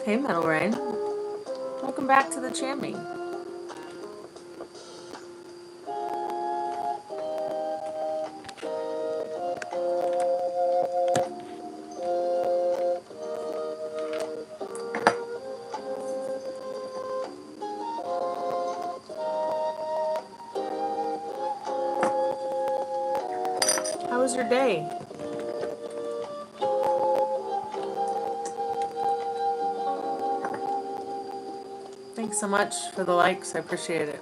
Hey, Metal Rain. Welcome back to the Chammy. How was your day? Thanks so much for the likes. I appreciate it.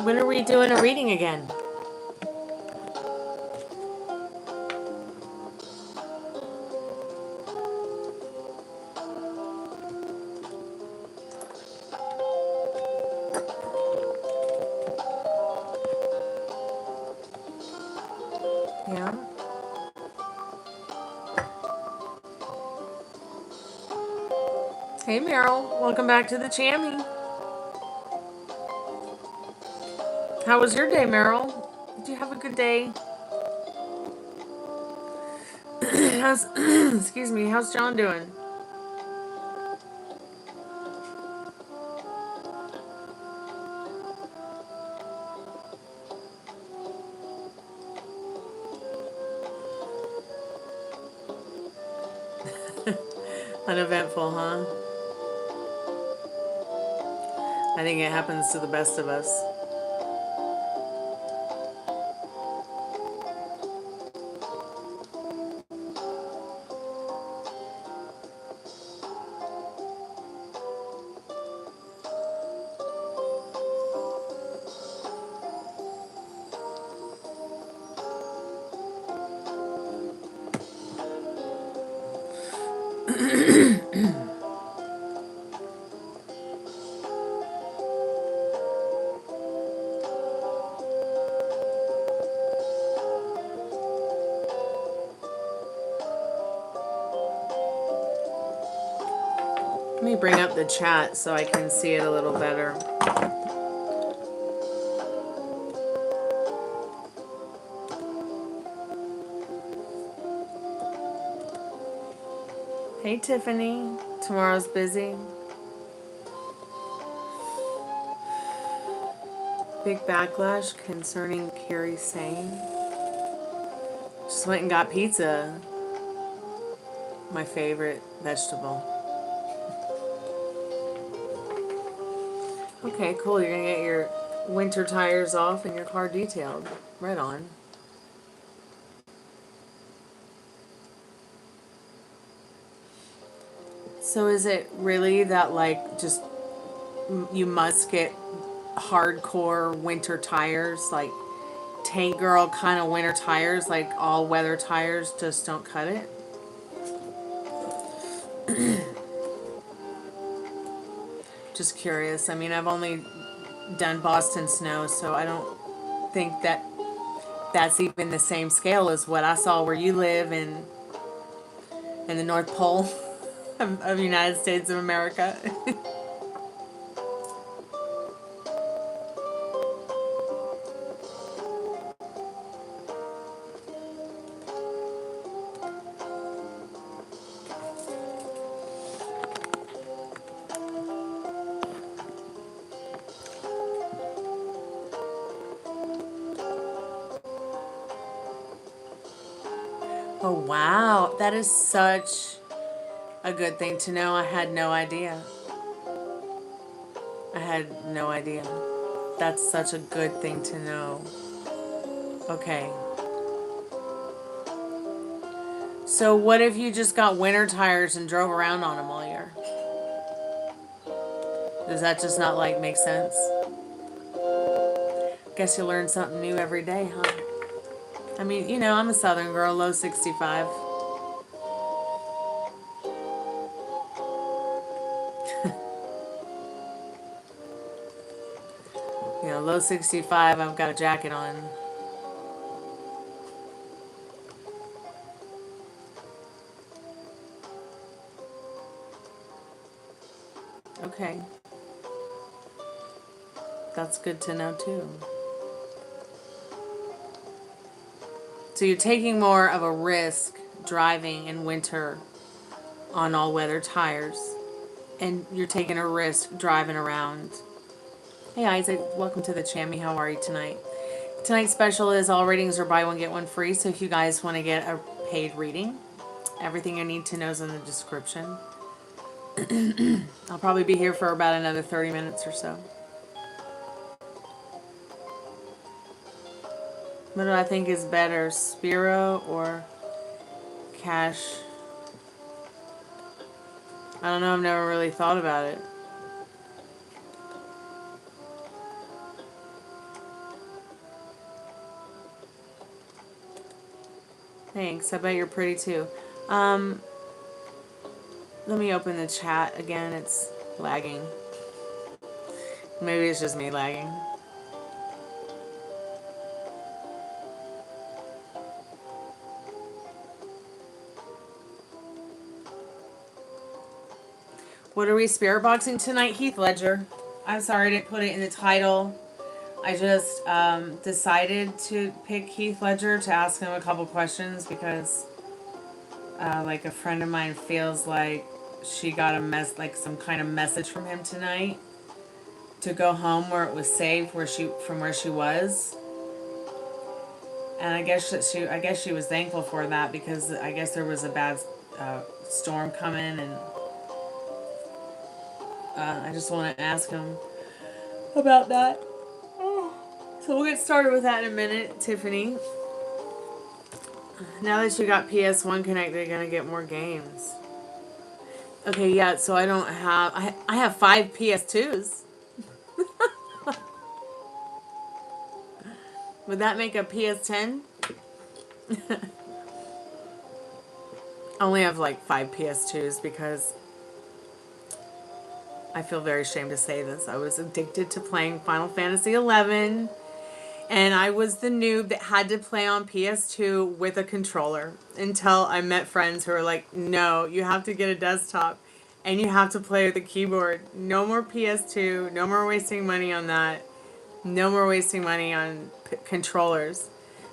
When are we doing a reading again? Yeah. Hey, Meryl. Welcome back to the Chammy. How was your day, Meryl? Did you have a good day? How's excuse me, how's John doing? Uneventful, huh? I think it happens to the best of us. Let me bring up the chat so I can see it a little better. Hey, Tiffany. Tomorrow's busy. Big backlash concerning Carrie saying. Just went and got pizza. My favorite vegetable. Okay, cool. You're going to get your winter tires off and your car detailed. Right on. So is it really that, like, just you must get hardcore winter tires, like tank girl kind of winter tires, like all weather tires just don't cut it? Just curious. I mean, I've only done Boston snow, so I don't think that that's even the same scale as what I saw where you live in the North Pole of the United States of America. Oh, wow. That is such a good thing to know. I had no idea. I had no idea. That's such a good thing to know. Okay. So what if you just got winter tires and drove around on them all year? Does that just not like make sense? Guess you learn something new every day, huh? I mean, you know, I'm a Southern girl, low 65. You know, low 65, I've got a jacket on. Okay. That's good to know, too. So you're taking more of a risk driving in winter on all-weather tires, and you're taking a risk driving around. Hey Isaac, welcome to the Chammy. How are you tonight? Tonight's special is all readings are buy one get one free. So if you guys want to get a paid reading, everything you need to know is in the description. I'll probably be here for about another 30 minutes or so. What do I think is better, Spiro or Cash? I don't know, I've never really thought about it. Thanks, I bet you're pretty too. Let me open the chat again, it's lagging. Maybe it's just me lagging. What are we spirit boxing tonight? Heath Ledger. I'm sorry I didn't put it in the title. I just decided to pick Heath Ledger to ask him a couple questions because like a friend of mine feels like she got like some kind of message from him tonight to go home where it was safe, from where she was. And I guess she was thankful for that because I guess there was a bad storm coming, and I just want to ask him about that. So we'll get started with that in a minute, Tiffany. Now that you got PS1 connected, you're gonna get more games. Okay, yeah, so I don't have... I have 5 PS2s. Would that make a PS10? I only have like 5 PS2s because I feel very ashamed to say this. I was addicted to playing Final Fantasy XI, and I was the noob that had to play on PS2 with a controller until I met friends who were like, no, you have to get a desktop and you have to play with a keyboard. No more PS2, no more wasting money on that. No more wasting money on controllers.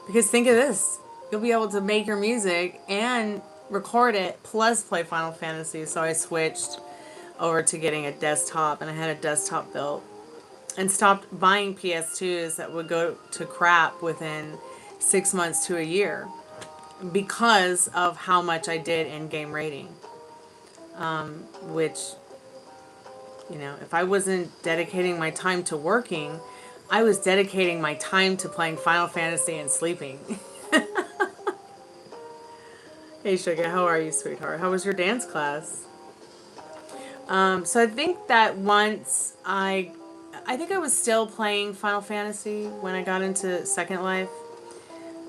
Because think of this, you'll be able to make your music and record it plus play Final Fantasy. So I switched over to getting a desktop, and I had a desktop built, and stopped buying PS2s that would go to crap within 6 months to a year because of how much I did in game rating. Which, you know, if I wasn't dedicating my time to working, I was dedicating my time to playing Final Fantasy and sleeping. Hey Sugar, how are you, sweetheart? How was your dance class? So I think that once I think I was still playing Final Fantasy when I got into Second Life.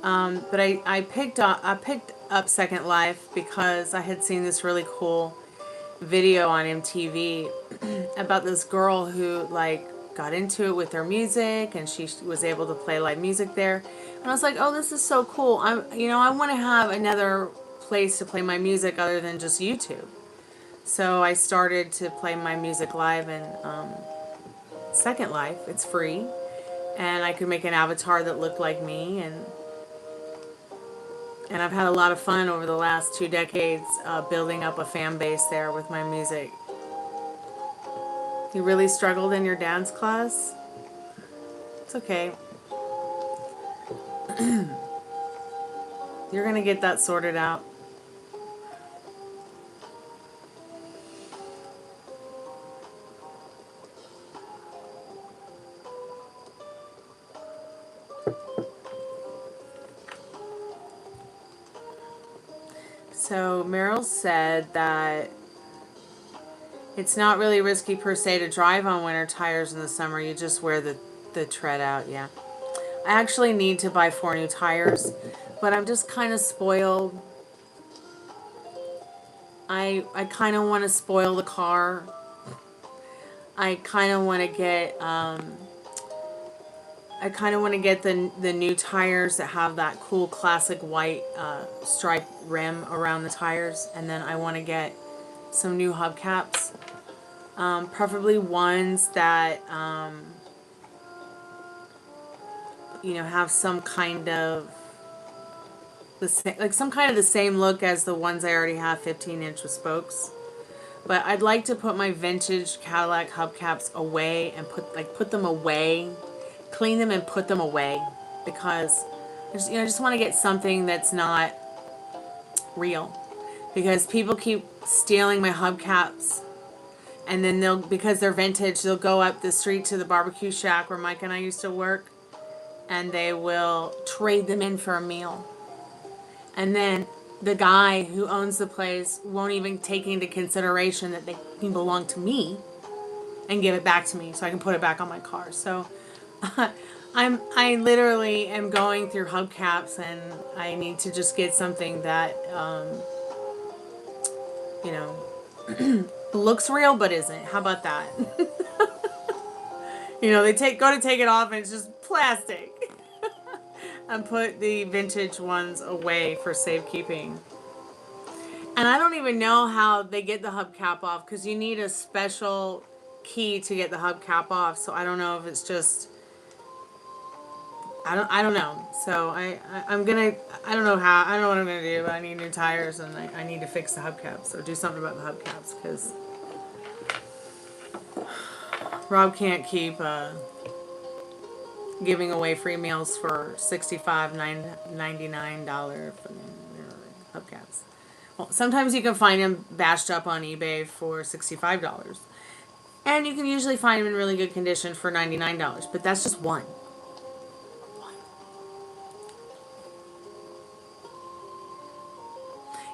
But I picked up Second Life because I had seen this really cool video on MTV about this girl who like got into it with her music, and she was able to play live music there. And I was like, oh, this is so cool. I want to have another place to play my music other than just YouTube. So I started to play my music live in Second Life. It's free, and I could make an avatar that looked like me, and I've had a lot of fun over the last 2 decades building up a fan base there with my music. You really struggled in your dance class? It's okay. You're gonna get that sorted out. So Meryl said that it's not really risky per se to drive on winter tires in the summer. You just wear the tread out, yeah. I actually need to buy 4 new tires, but I'm just kind of spoiled. I kind of want to spoil the car. I kind of want to get the new tires that have that cool classic white stripe rim around the tires, and then I want to get some new hubcaps, preferably ones that have some kind of the same, like some kind of the same look as the ones I already have, 15-inch with spokes. But I'd like to put my vintage Cadillac hubcaps away and put them away, clean them and put them away, because I just want to get something that's not real, because people keep stealing my hubcaps, and then because they're vintage, they'll go up the street to the barbecue shack where Mike and I used to work, and they will trade them in for a meal. And then the guy who owns the place won't even take into consideration that they belong to me and give it back to me so I can put it back on my car. So I literally am going through hubcaps, and I need to just get something that looks real but isn't. How about that? They go to take it off and it's just plastic. And put the vintage ones away for safekeeping. And I don't even know how they get the hubcap off, because you need a special key to get the hubcap off. So I don't know if it's just, I don't know. So I don't know what I'm gonna do, but I need new tires, and I need to fix the hubcaps. So do something about the hubcaps, because Rob can't keep giving away free meals for $65.99 for hubcaps. Well, sometimes you can find them bashed up on eBay for $65. And you can usually find them in really good condition for $99. But that's just one.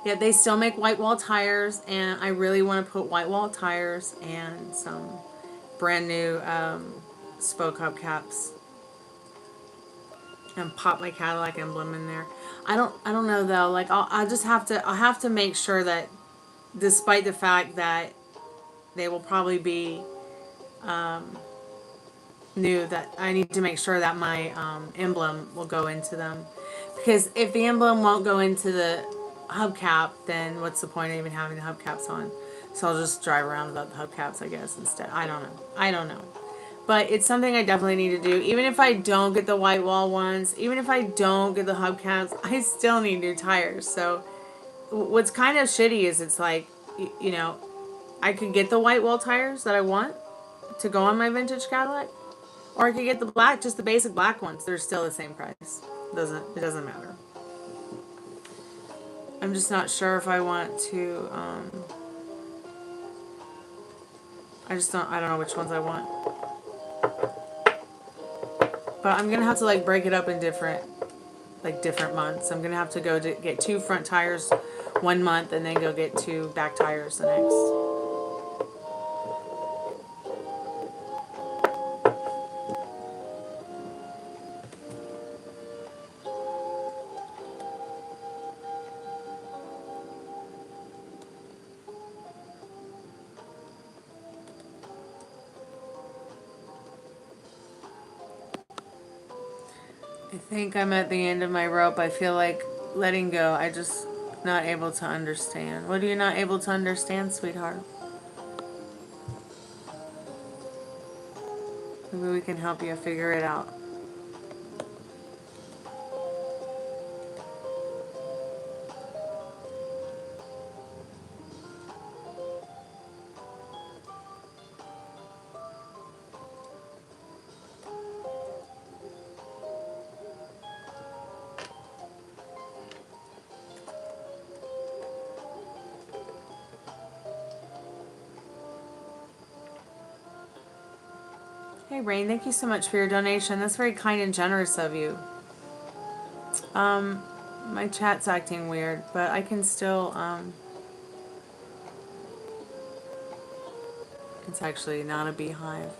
Yeah, they still make white wall tires, and I really want to put white wall tires and some brand new spoke hubcaps. And pop my Cadillac emblem in there. I don't know though. Like I'll have to make sure that, despite the fact that they will probably be new, that I need to make sure that my emblem will go into them. Because if the emblem won't go into the hubcap, then what's the point of even having the hubcaps on? So I'll just drive around without the hubcaps, I guess, instead. I don't know. But it's something I definitely need to do. Even if I don't get the white wall ones, even if I don't get the hubcaps, I still need new tires. So what's kind of shitty is it's like, I could get the white wall tires that I want to go on my vintage Cadillac, or I could get just the basic black ones. They're still the same price. It doesn't matter. I'm just not sure if I want to, I don't know which ones I want. But I'm going to have to break it up in different months. I'm going to have to go to get 2 front tires 1 month, and then go get 2 back tires the next. I think I'm at the end of my rope. I feel like letting go. I just not able to understand. What are you not able to understand, sweetheart? Maybe we can help you figure it out. Hey Rain, thank you so much for your donation. That's very kind and generous of you. My chat's acting weird, but I can still, it's actually not a beehive.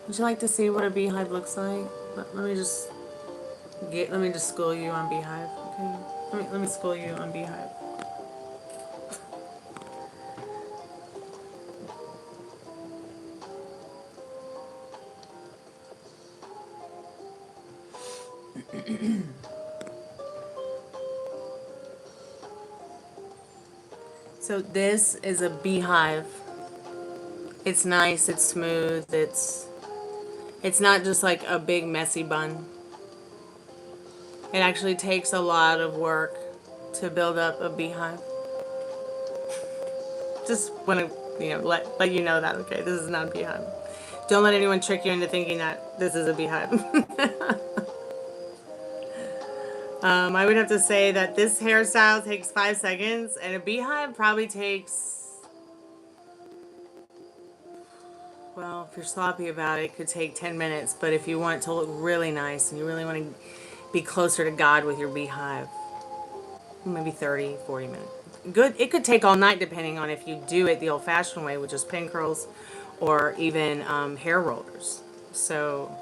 Would you like to see what a beehive looks like? Let me just school you on beehive, okay? Let me school you on beehive. So this is a beehive. It's nice, it's smooth, it's not just like a big messy bun. It actually takes a lot of work to build up a beehive. Just want to, let you know that, okay? This is not a beehive. Don't let anyone trick you into thinking that this is a beehive. I would have to say that this hairstyle takes 5 seconds, and a beehive probably takes, well, if you're sloppy about it, it could take 10 minutes. But if you want it to look really nice and you really want to be closer to God with your beehive, maybe 30, 40 minutes. Good. It could take all night depending on if you do it the old-fashioned way, which is pin curls or even hair rollers. So,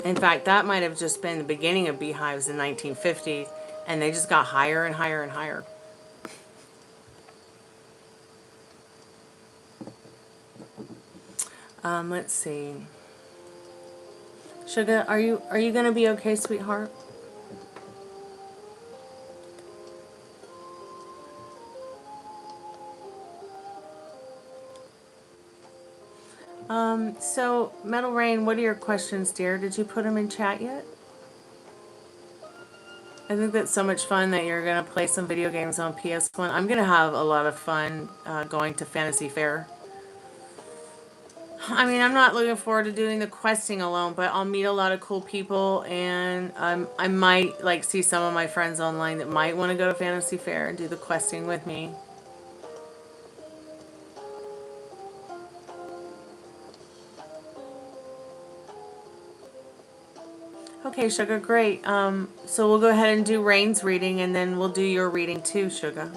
in fact, that might have just been the beginning of beehives in 1950, and they just got higher and higher and higher. Let's see. Sugar, are you gonna be okay, sweetheart? So, Metal Rain, what are your questions, dear? Did you put them in chat yet? I think that's so much fun that you're going to play some video games on PS1. I'm going to have a lot of fun going to Fantasy Fair. I mean, I'm not looking forward to doing the questing alone, but I'll meet a lot of cool people, and I might like see some of my friends online that might want to go to Fantasy Fair and do the questing with me. Okay, Sugar, great. So we'll go ahead and do Rain's reading, and then we'll do your reading too, Sugar.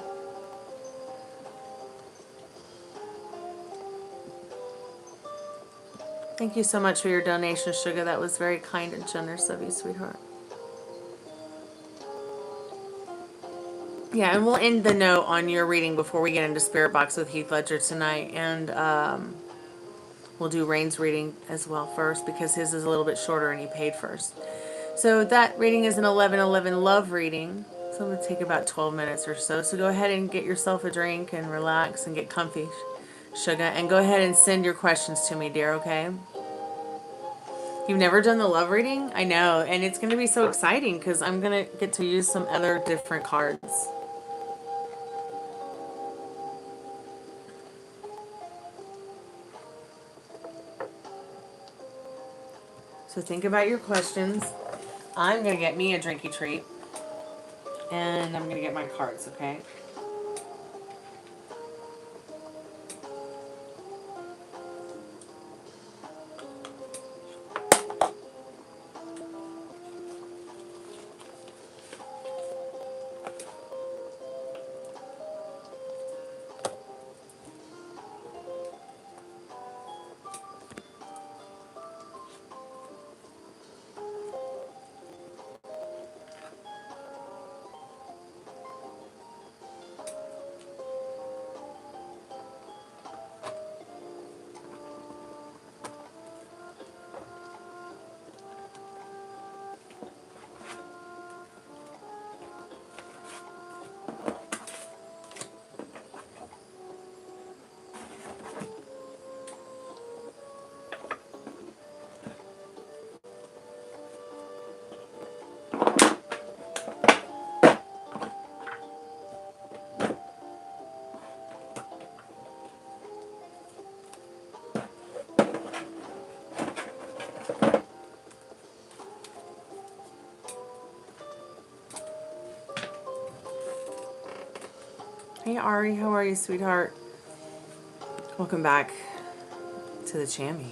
Thank you so much for your donation, Sugar. That was very kind and generous of you, sweetheart. Yeah, and we'll end the note on your reading before we get into Spirit Box with Heath Ledger tonight, and we'll do Rain's reading as well first because his is a little bit shorter and he paid first. So that reading is an 11:11 love reading. So it'll take about 12 minutes or so. So go ahead and get yourself a drink and relax and get comfy, Sugar. And go ahead and send your questions to me, dear, okay? You've never done the love reading? I know. And it's going to be so exciting because I'm going to get to use some other different cards. So think about your questions. I'm going to get me a drinky treat. And I'm going to get my cards, okay? Hey Ari, how are you, sweetheart? Welcome back to the Chammy.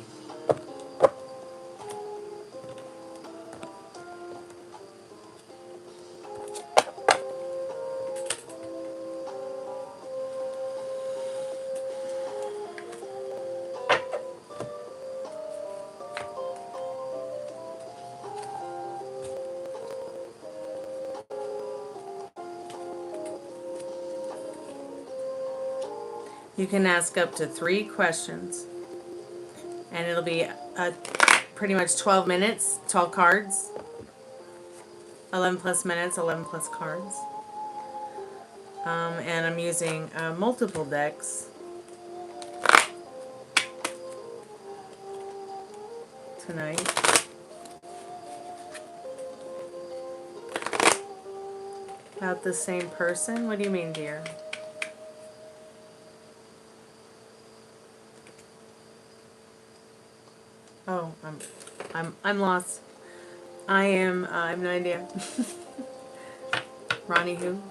You can ask up to 3 questions, and it'll be pretty much 12 minutes, 12 cards, 11 plus minutes, 11 plus cards. And I'm using multiple decks tonight. About the same person? What do you mean, dear? Oh, I'm lost. I have no idea. Ronnie who?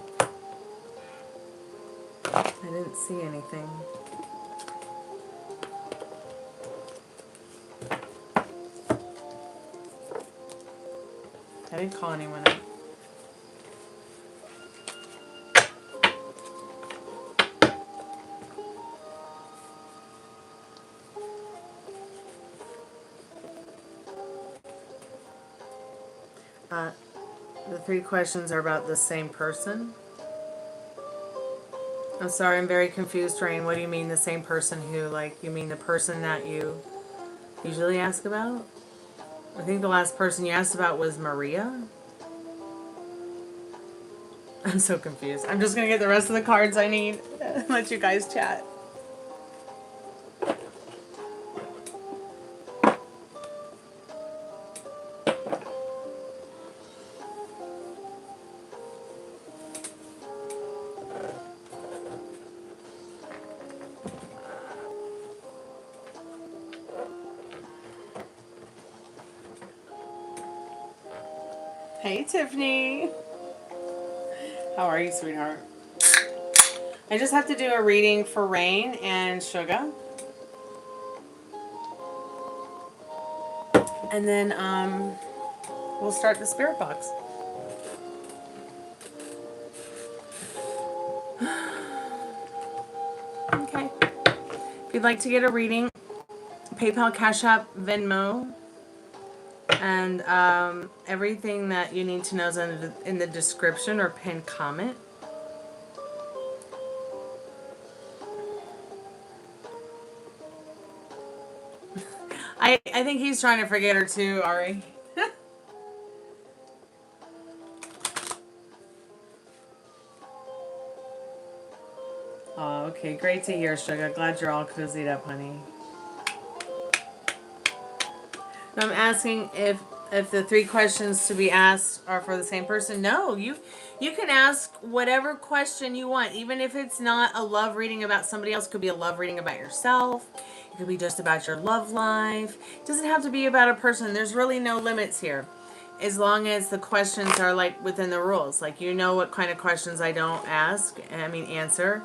I didn't see anything. I didn't call anyone out. The 3 questions are about the same person. I'm sorry, I'm very confused, Rain. What do you mean the same person who? Like, you mean the person that you usually ask about? I think the last person you asked about was Maria. I'm so confused. I'm just going to get the rest of the cards I need. Let you guys chat. Hey, Tiffany. How are you, sweetheart? I just have to do a reading for Rain and Sugar. And then we'll start the spirit box. Okay. If you'd like to get a reading, PayPal, Cash App, Venmo, and everything that you need to know is in the description or pinned comment. I think he's trying to forget her too, Ari. Oh, okay. Great to hear, Sugar. Glad you're all cozied up, honey. I'm asking if the 3 questions to be asked are for the same person. No, you can ask whatever question you want, even if it's not a love reading about somebody else. It could be a love reading about yourself. It could be just about your love life. It doesn't have to be about a person. There's really no limits here, as long as the questions are like within the rules. Like, you know what kind of questions I don't answer,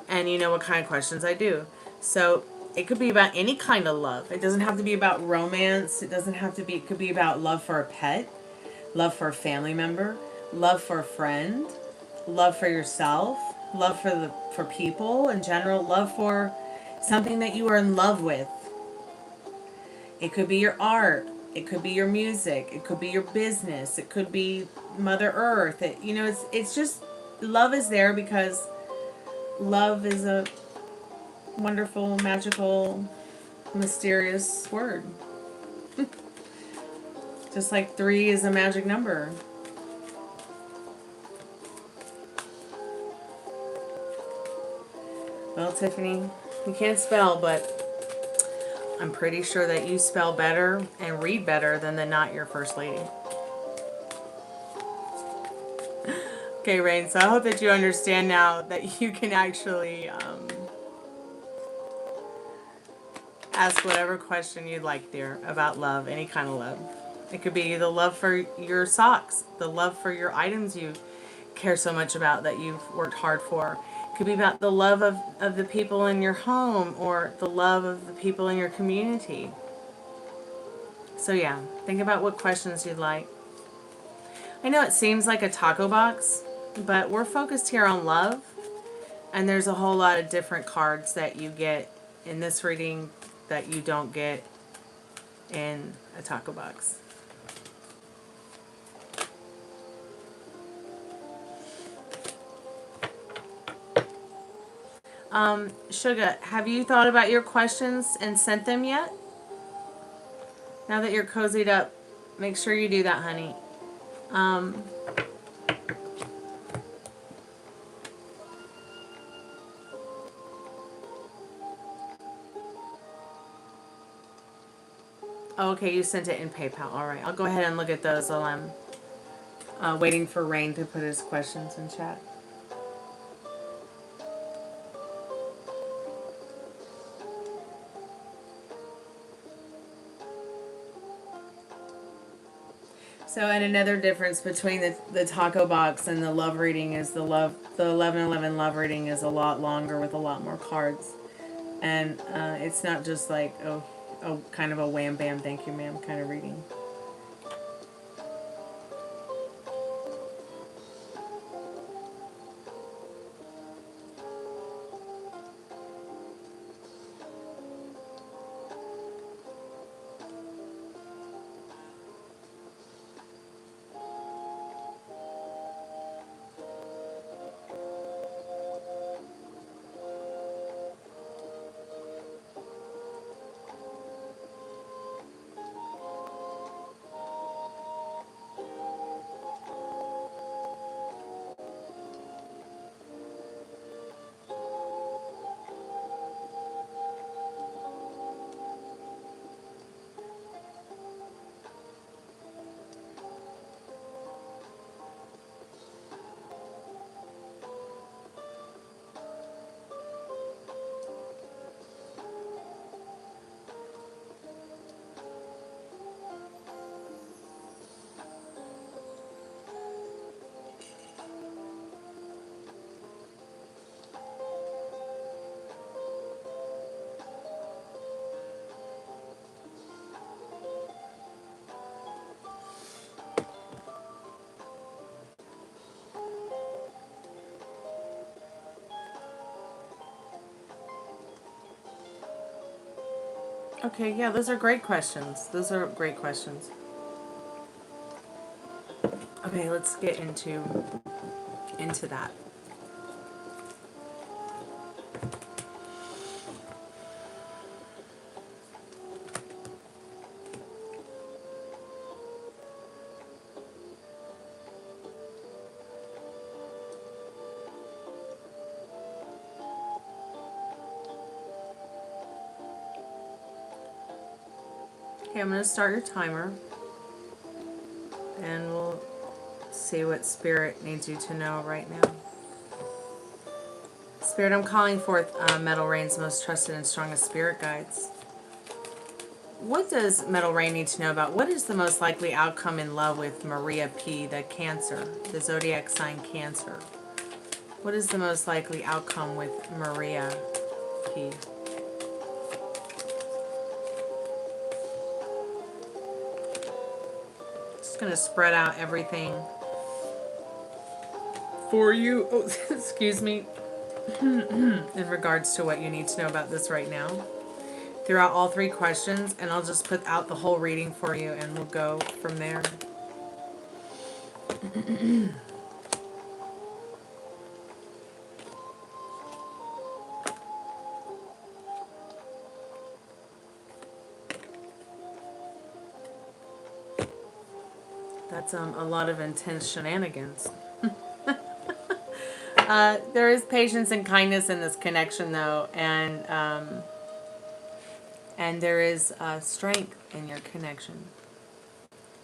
and you know what kind of questions I do. So it could be about any kind of love. It doesn't have to be about romance. It doesn't have to be, it could be about love for a pet, love for a family member, love for a friend, love for yourself, love for people in general, love for something that you are in love with. It could be your art. It could be your music. It could be your business. It could be Mother Earth. It's just, love is there because love is a wonderful, magical, mysterious word. Just like 3 is a magic number. Well, Tiffany, you can't spell, but I'm pretty sure that you spell better and read better than the Not Your First Lady. Okay, Rain, so I hope that you understand now that you can actually ask whatever question you'd like, dear, about love, any kind of love. It could be the love for your socks, the love for your items you care so much about that you've worked hard for. It could be about the love of the people in your home or the love of the people in your community. So yeah, think about what questions you'd like. I know it seems like a taco box, but we're focused here on love, and there's a whole lot of different cards that you get in this reading that you don't get in a taco box. Sugar, have you thought about your questions and sent them yet? Now that you're cozied up, make sure you do that, honey. Oh, okay, you sent it in PayPal. All right, I'll go ahead and look at those while I'm Waiting for Rain to put his questions in chat. So, and another difference between the taco box and the love reading is the 1111 love reading is a lot longer with a lot more cards, and it's not just like a kind of a wham bam thank you ma'am kind of reading. Okay, yeah, those are great questions. Those are great questions. Okay, let's get into that. Okay, I'm going to start your timer, and we'll see what Spirit needs you to know right now. Spirit, I'm calling forth Metal Rain's most trusted and strongest spirit guides. What does Metal Rain need to know about? What is the most likely outcome in love with Maria P., the Cancer, the zodiac sign Cancer? What is the most likely outcome with Maria P.? Just going to spread out everything for you. Oh, excuse me. In regards to what you need to know about this right now. Throughout all three questions, and I'll just put out the whole reading for you, and we'll go from there. That's a lot of intense shenanigans. There is patience and kindness in this connection, though, and there is strength in your connection.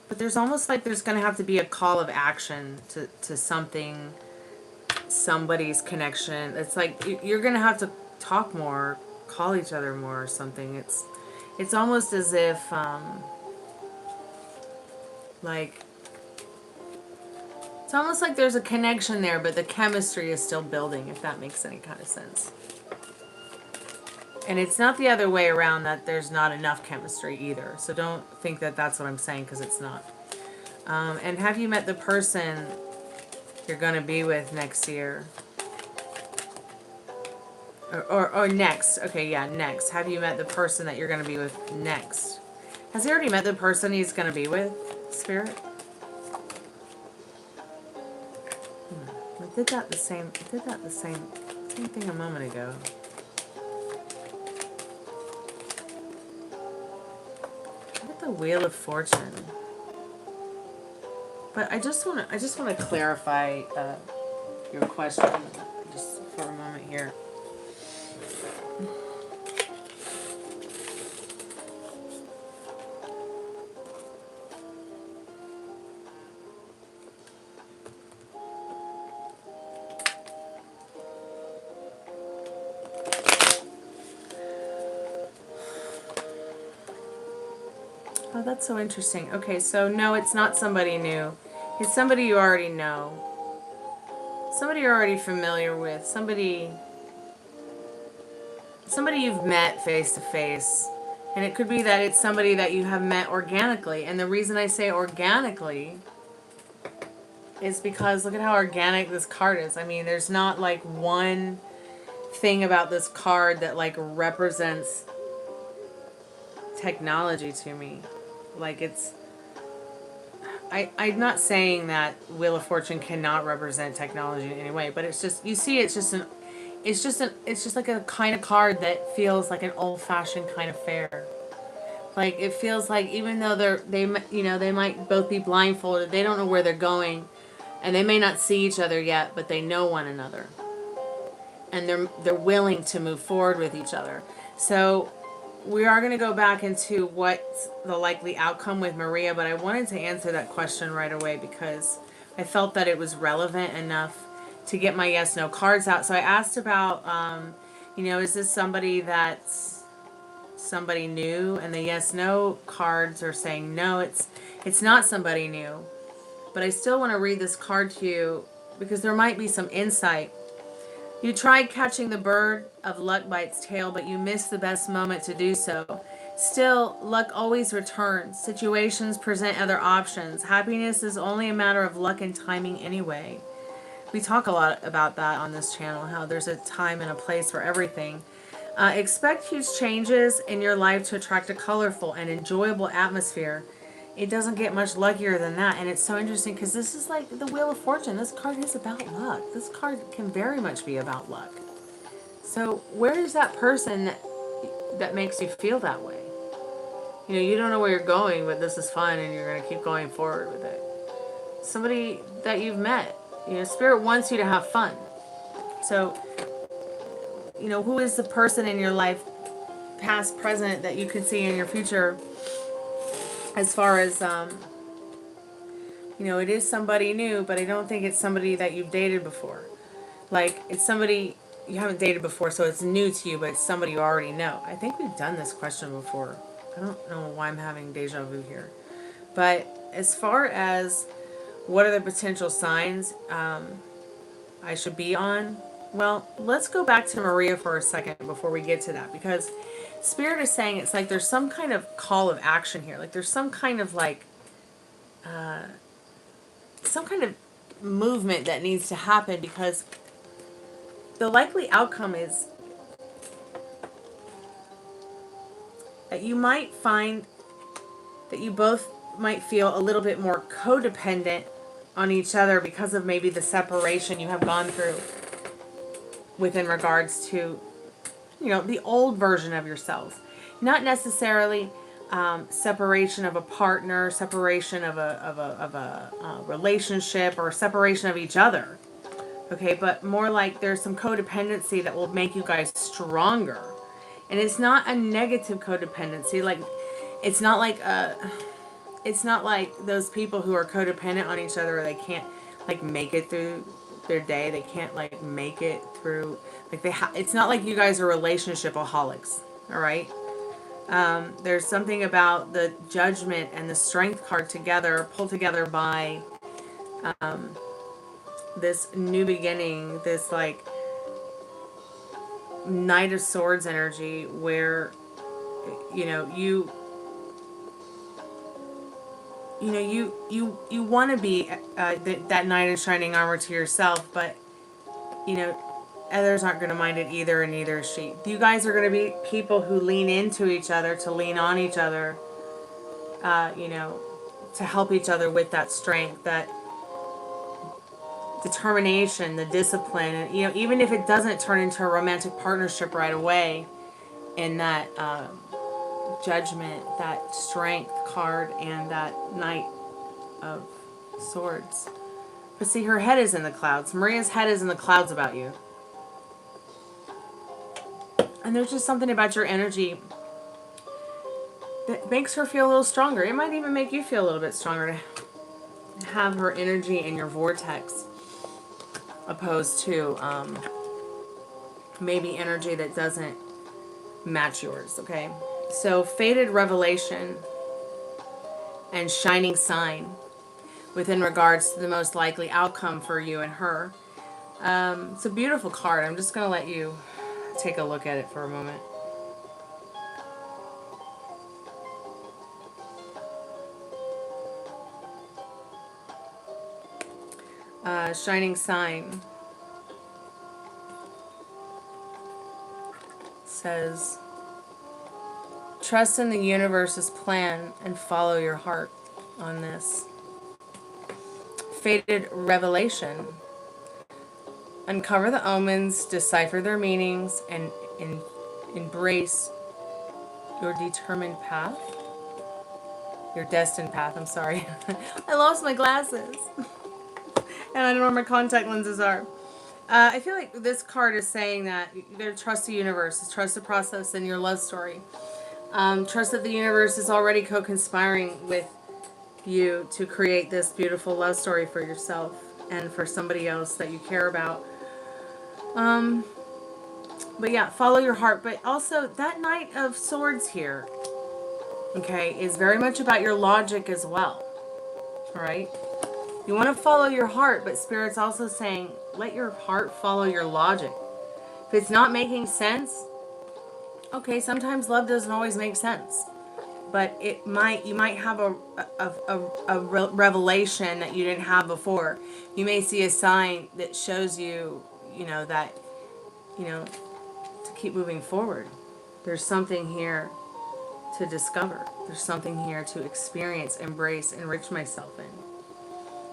But there's almost like there's going to have to be a call of action to something, somebody's connection. It's like you're going to have to talk more, call each other more or something. It's almost as if, it's almost like there's a connection there, but the chemistry is still building, if that makes any kind of sense. And it's not the other way around that there's not enough chemistry either. So don't think that that's what I'm saying, because it's not. And have you met the person you're going to be with next year? Or next. Okay, yeah, next. Have you met the person that you're going to be with next? Has he already met the person he's going to be with, Spirit? I did that the same thing a moment ago. The Wheel of Fortune. But I just want to clarify your question just for a moment here. that's so interesting. Okay, so no, it's not somebody new. It's somebody you already know. Somebody you're already familiar with. Somebody you've met face to face. And it could be that it's somebody that you have met organically. And the reason I say organically is because look at how organic this card is. I mean, there's not like one thing about this card that like represents technology to me. Like it's I'm not saying that Wheel of Fortune cannot represent technology in any way, but it's just, you see, it's just like a kind of card that feels like an old-fashioned kind of fair. Like it feels like even though they might both be blindfolded, they don't know where they're going, and they may not see each other yet, but they know one another, and they're willing to move forward with each other. So we are going to go back into what's the likely outcome with Maria, but I wanted to answer that question right away because I felt that it was relevant enough to get my yes/no cards out. So I asked about, is this somebody that's somebody new? And the yes/no cards are saying no, it's not somebody new. But I still want to read this card to you because there might be some insight. You tried catching the bird of luck by its tail, but you missed the best moment to do so. Still, luck always returns. Situations present other options. Happiness is only a matter of luck and timing anyway. We talk a lot about that on this channel, how there's a time and a place for everything. Expect huge changes in your life to attract a colorful and enjoyable atmosphere. It doesn't get much luckier than that, and it's so interesting because this is like the Wheel of Fortune. This card is about luck. This card can very much be about luck. So where is that person that makes you feel that way? You don't know where you're going, but this is fun and you're going to keep going forward with it. Somebody that you've met. Spirit wants you to have fun. So, who is the person in your life, past, present, that you can see in your future? As far as, it is somebody new, but I don't think it's somebody that you've dated before. Like, it's somebody you haven't dated before, so it's new to you, but it's somebody you already know. I think we've done this question before. I don't know why I'm having deja vu here. But as far as what are the potential signs I should be on, well, let's go back to Maria for a second before we get to that, because Spirit is saying it's like there's some kind of call of action here. Like there's some kind of movement that needs to happen, because the likely outcome is that you might find that you both might feel a little bit more codependent on each other because of maybe the separation you have gone through within regards to the old version of yourselves. Not necessarily separation of a partner, separation of a relationship, or separation of each other. Okay, but more like there's some codependency that will make you guys stronger. And it's not a negative codependency. Like, it's not like those people who are codependent on each other, or they can't like make it through their day. They can't like make it through. Like it's not like you guys are relationship-aholics, all right? There's something about the Judgment and the Strength card together, pulled together by this new beginning, this like Knight of Swords energy, where you want to be that knight in shining armor to yourself, but others aren't going to mind it either, and neither is she. You guys are going to be people who lean into each other, to lean on each other, to help each other with that strength, that determination, the discipline, and even if it doesn't turn into a romantic partnership right away, in that Judgment, that Strength card, and that Knight of Swords. But see, her head is in the clouds. Maria's head is in the clouds about you. And there's just something about your energy that makes her feel a little stronger. It might even make you feel a little bit stronger to have her energy in your vortex, opposed to maybe energy that doesn't match yours, okay? So, Fated Revelation. and shining sign within regards to the most likely outcome for you and her. It's a beautiful card. I'm just going to let you take a look at it for a moment. Shining sign says, trust in the universe's plan and follow your heart on this. Fated revelation. Uncover the omens, decipher their meanings, and embrace your determined path. Your destined path, I'm sorry. I lost my glasses. And I don't know where my contact lenses are. I feel like this card is saying that you gotta trust the universe, trust the process in your love story. Trust that the universe is already co-conspiring with you to create this beautiful love story for yourself and for somebody else that you care about. But yeah, follow your heart. But also, that Knight of Swords here, okay, is very much about your logic as well. All right? You want to follow your heart, but Spirit's also saying, let your heart follow your logic. If it's not making sense, okay, sometimes love doesn't always make sense. But you might have a revelation that you didn't have before. You may see a sign that shows you, that, to keep moving forward. There's something here to discover. There's something here to experience, embrace, enrich myself in.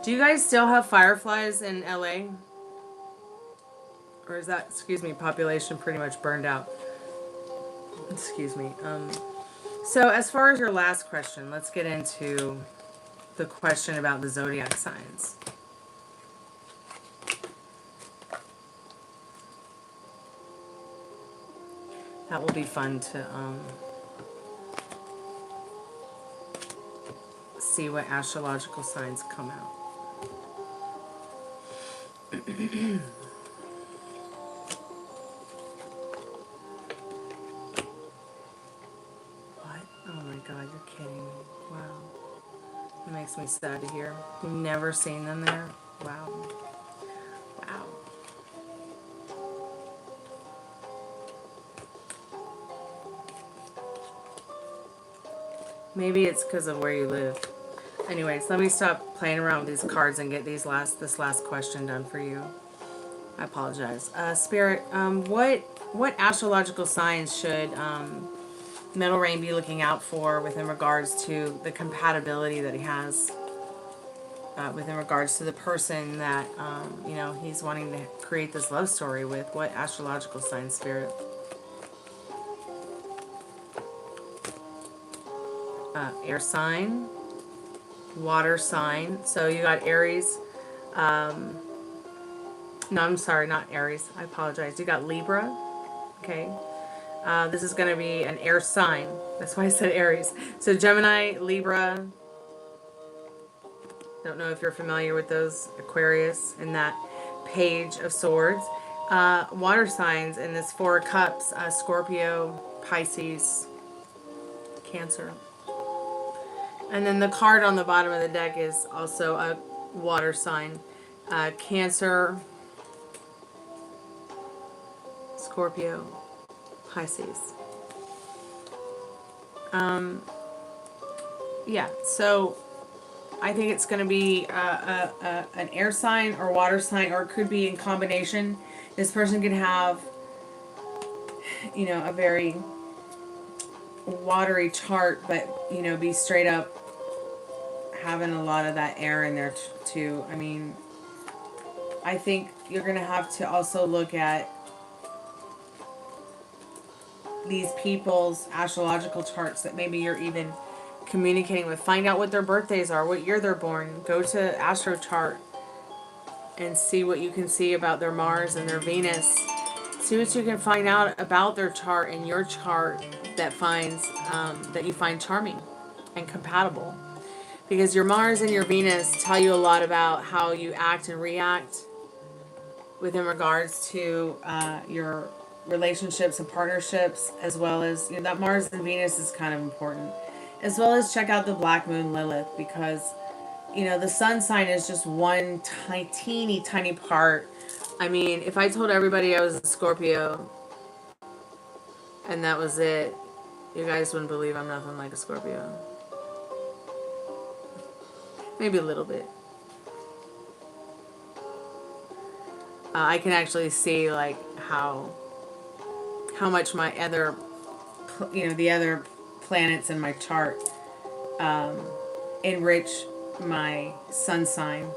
Do you guys still have fireflies in LA? Or is that, population pretty much burned out? Excuse me. So as far as your last question, let's get into the question about the zodiac signs. That will be fun to see what astrological signs come out. What? Oh my God, you're kidding me. Wow. It makes me sad to hear. You've never seen them there? Wow. Wow. Maybe it's because of where you live. Anyways, let me stop playing around with these cards and get this last question done for you. I apologize. Spirit, what astrological signs should Metal Rain be looking out for within regards to the compatibility that he has within regards to the person that he's wanting to create this love story with? What astrological sign, Spirit? Air sign, water sign. So you got Aries. No, I'm sorry, not Aries. I apologize. You got Libra. Okay. This is going to be an air sign. That's why I said Aries. So Gemini, Libra. Don't know if you're familiar with those. Aquarius in that Page of Swords. Water signs in this Four of Cups. Scorpio, Pisces, Cancer. And then the card on the bottom of the deck is also a water sign. Cancer, Scorpio, Pisces. Yeah, so I think it's going to be an air sign or water sign, or it could be in combination. This person could have, a very watery chart, but, be straight up having a lot of that air in there too. I mean, I think you're going to have to also look at these people's astrological charts that maybe you're even communicating with. Find out what their birthdays are, what year they're born. Go to Astro Chart and see what you can see about their Mars and their Venus. See what you can find out about their chart and your chart that that you find charming and compatible. Because your Mars and your Venus tell you a lot about how you act and react within regards to your relationships and partnerships, as well as that Mars and Venus is kind of important. as well as check out the Black Moon Lilith, because you know the sun sign is just one teeny tiny part. I mean, if I told everybody I was a Scorpio and that was it, you guys wouldn't believe I'm nothing like a Scorpio. Maybe a little bit. I can actually see like how much my other, you know, the other planets in my chart enrich my sun sign,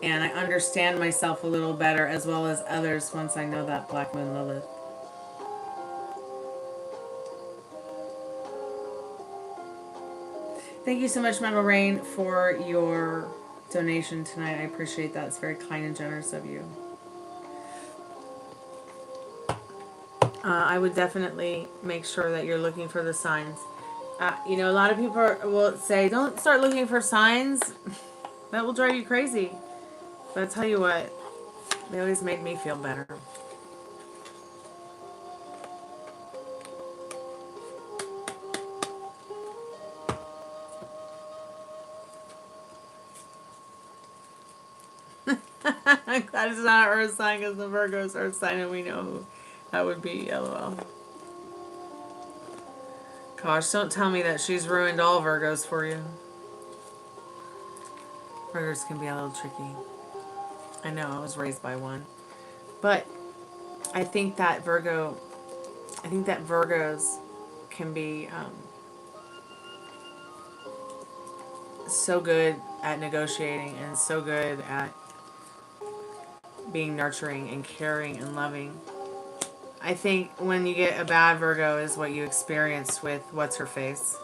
and I understand myself a little better as well as others once I know that Black Moon Lilith. Thank you so much, Metal Rain, for your donation tonight. I appreciate that. It's very kind and generous of you. I would definitely make sure that you're looking for the signs. You know, a lot of people will say, don't start looking for signs. That will drive you crazy. But I tell you what, they always made me feel better. I'm glad it's not an earth sign, because the Virgo's earth sign and we know who that would be. LOL. Gosh, don't tell me that she's ruined all Virgos for you. Virgos can be a little tricky. I know, I was raised by one. But I think that Virgos can be so good at negotiating and so good at being nurturing and caring and loving. I think when you get a bad Virgo is what you experience with what's her face.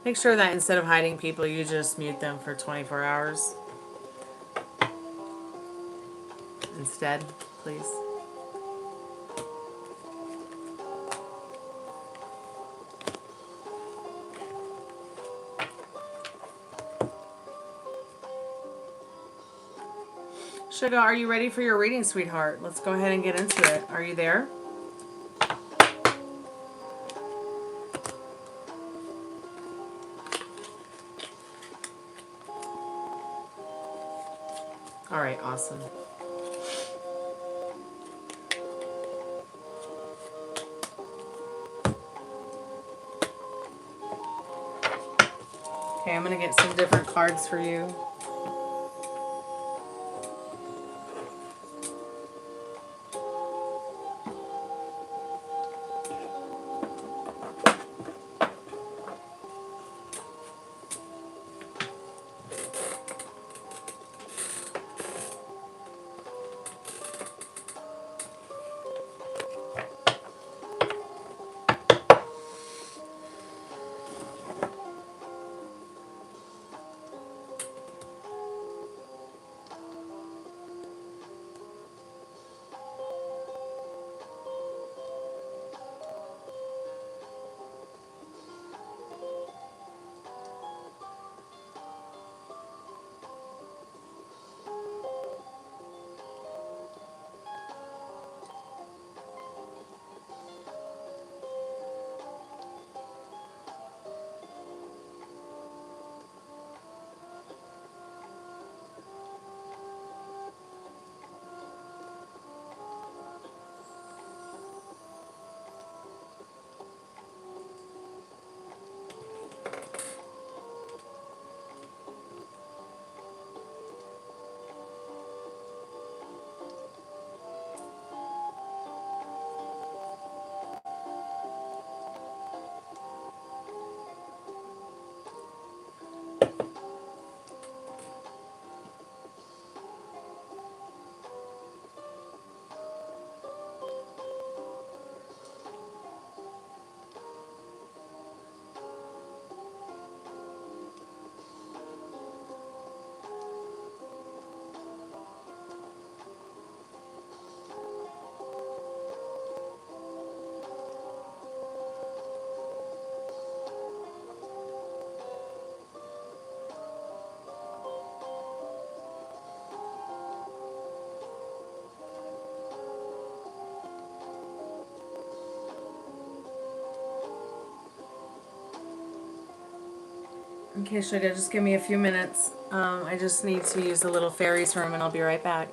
Make sure that instead of hiding people, you just mute them for 24 hours. Instead, please. Sugar, are you ready for your reading, sweetheart? Let's go ahead and get into it. Are you there? All right, awesome. Okay, I'm going to get some different cards for you. Okay, sugar, just give me a few minutes. I just need to use the little fairies room and I'll be right back.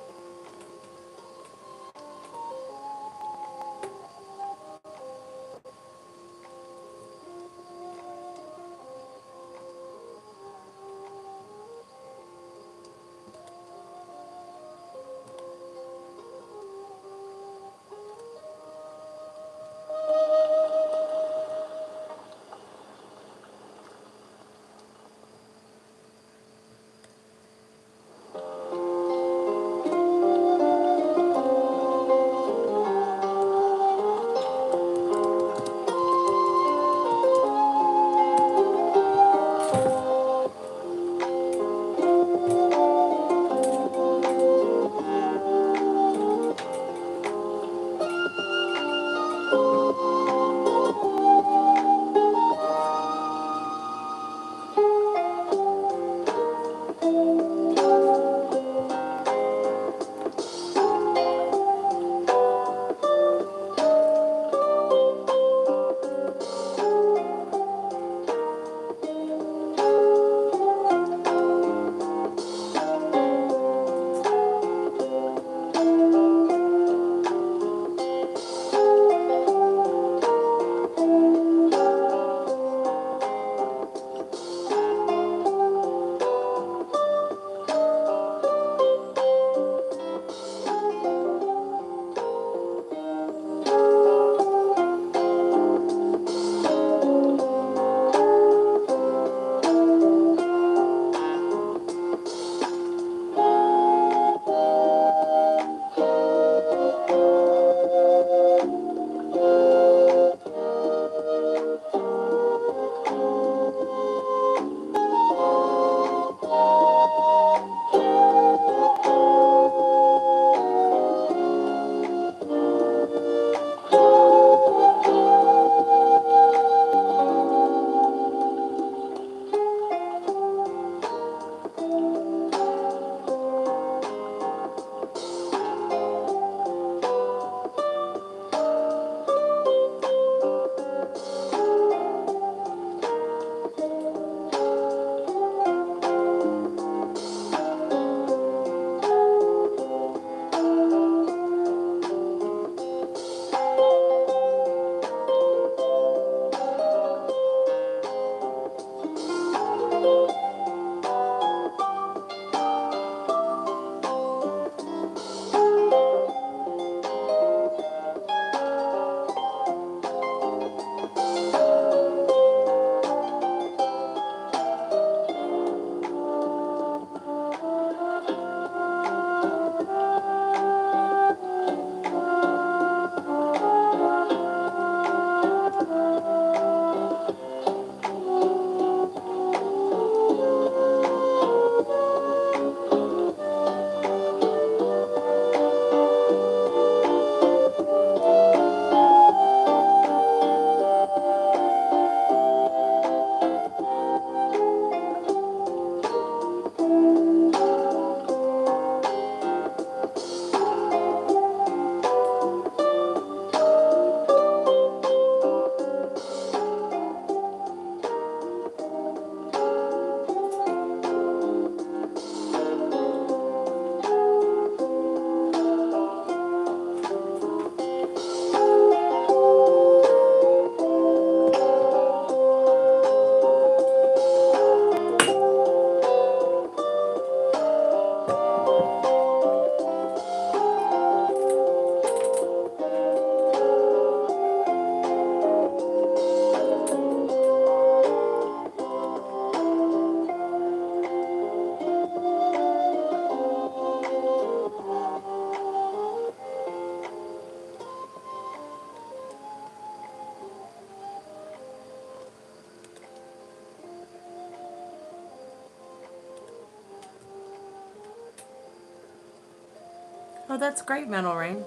Oh, that's great, Metal Rain.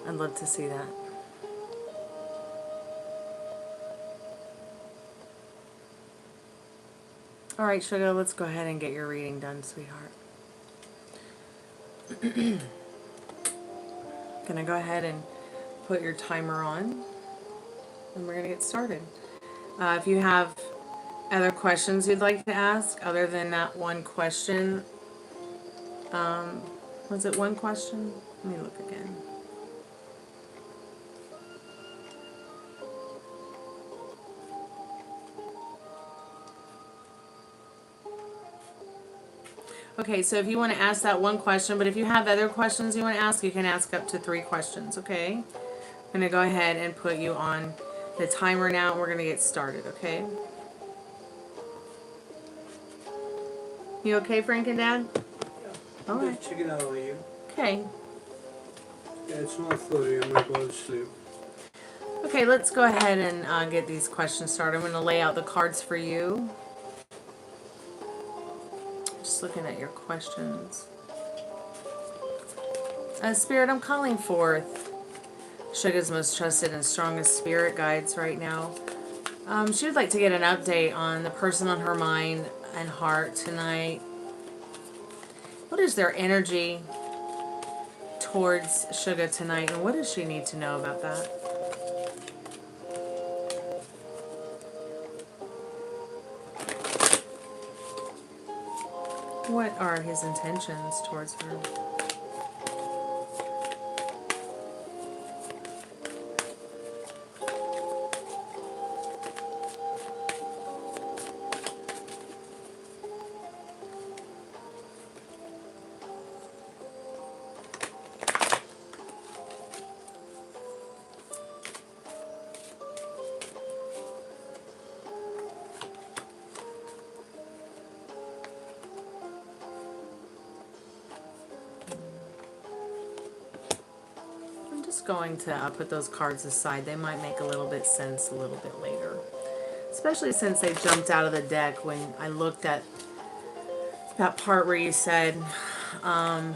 I'd love to see that. All right, Sugar, let's go ahead and get your reading done, sweetheart. Gonna go ahead and put your timer on, and we're gonna get started. If you have Other questions you'd like to ask other than that one question? Was it one question? Let me look again. Okay, so if you want to ask that one question, but if you have other questions you want to ask, you can ask up to 3 questions, okay? I'm going to go ahead and put you on the timer now, and we're going to get started, okay? You okay, Frank and Dad? Yeah. All right. Just check it out on you. Okay. Yeah, it's not floating. I'm gonna go to sleep. Okay, let's go ahead and get these questions started. I'm going to lay out the cards for you. Just looking at your questions. Spirit, I'm calling forth Sugar's most trusted and strongest spirit guides right now. She would like to get an update on the person on her mind and heart tonight. What is their energy towards Sugar tonight, and what does she need to know about that? What are his intentions towards her? I'm just going to put those cards aside. They might make a little bit sense a little bit later. Especially since they jumped out of the deck when I looked at that part where you said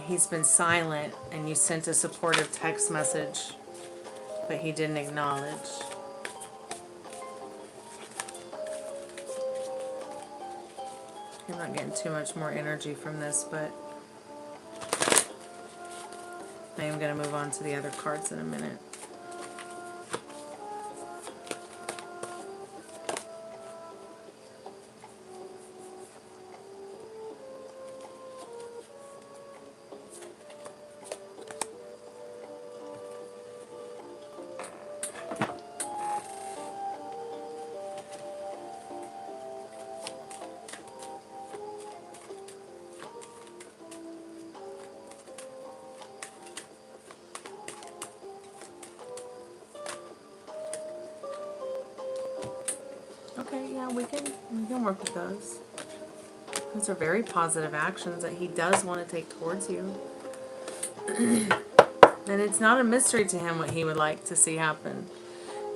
he's been silent and you sent a supportive text message, but he didn't acknowledge. I'm not getting too much more energy from this, but I am going to move on to the other cards in a minute. Okay, yeah, we can work with those. Those are very positive actions that he does want to take towards you. And it's not a mystery to him what he would like to see happen.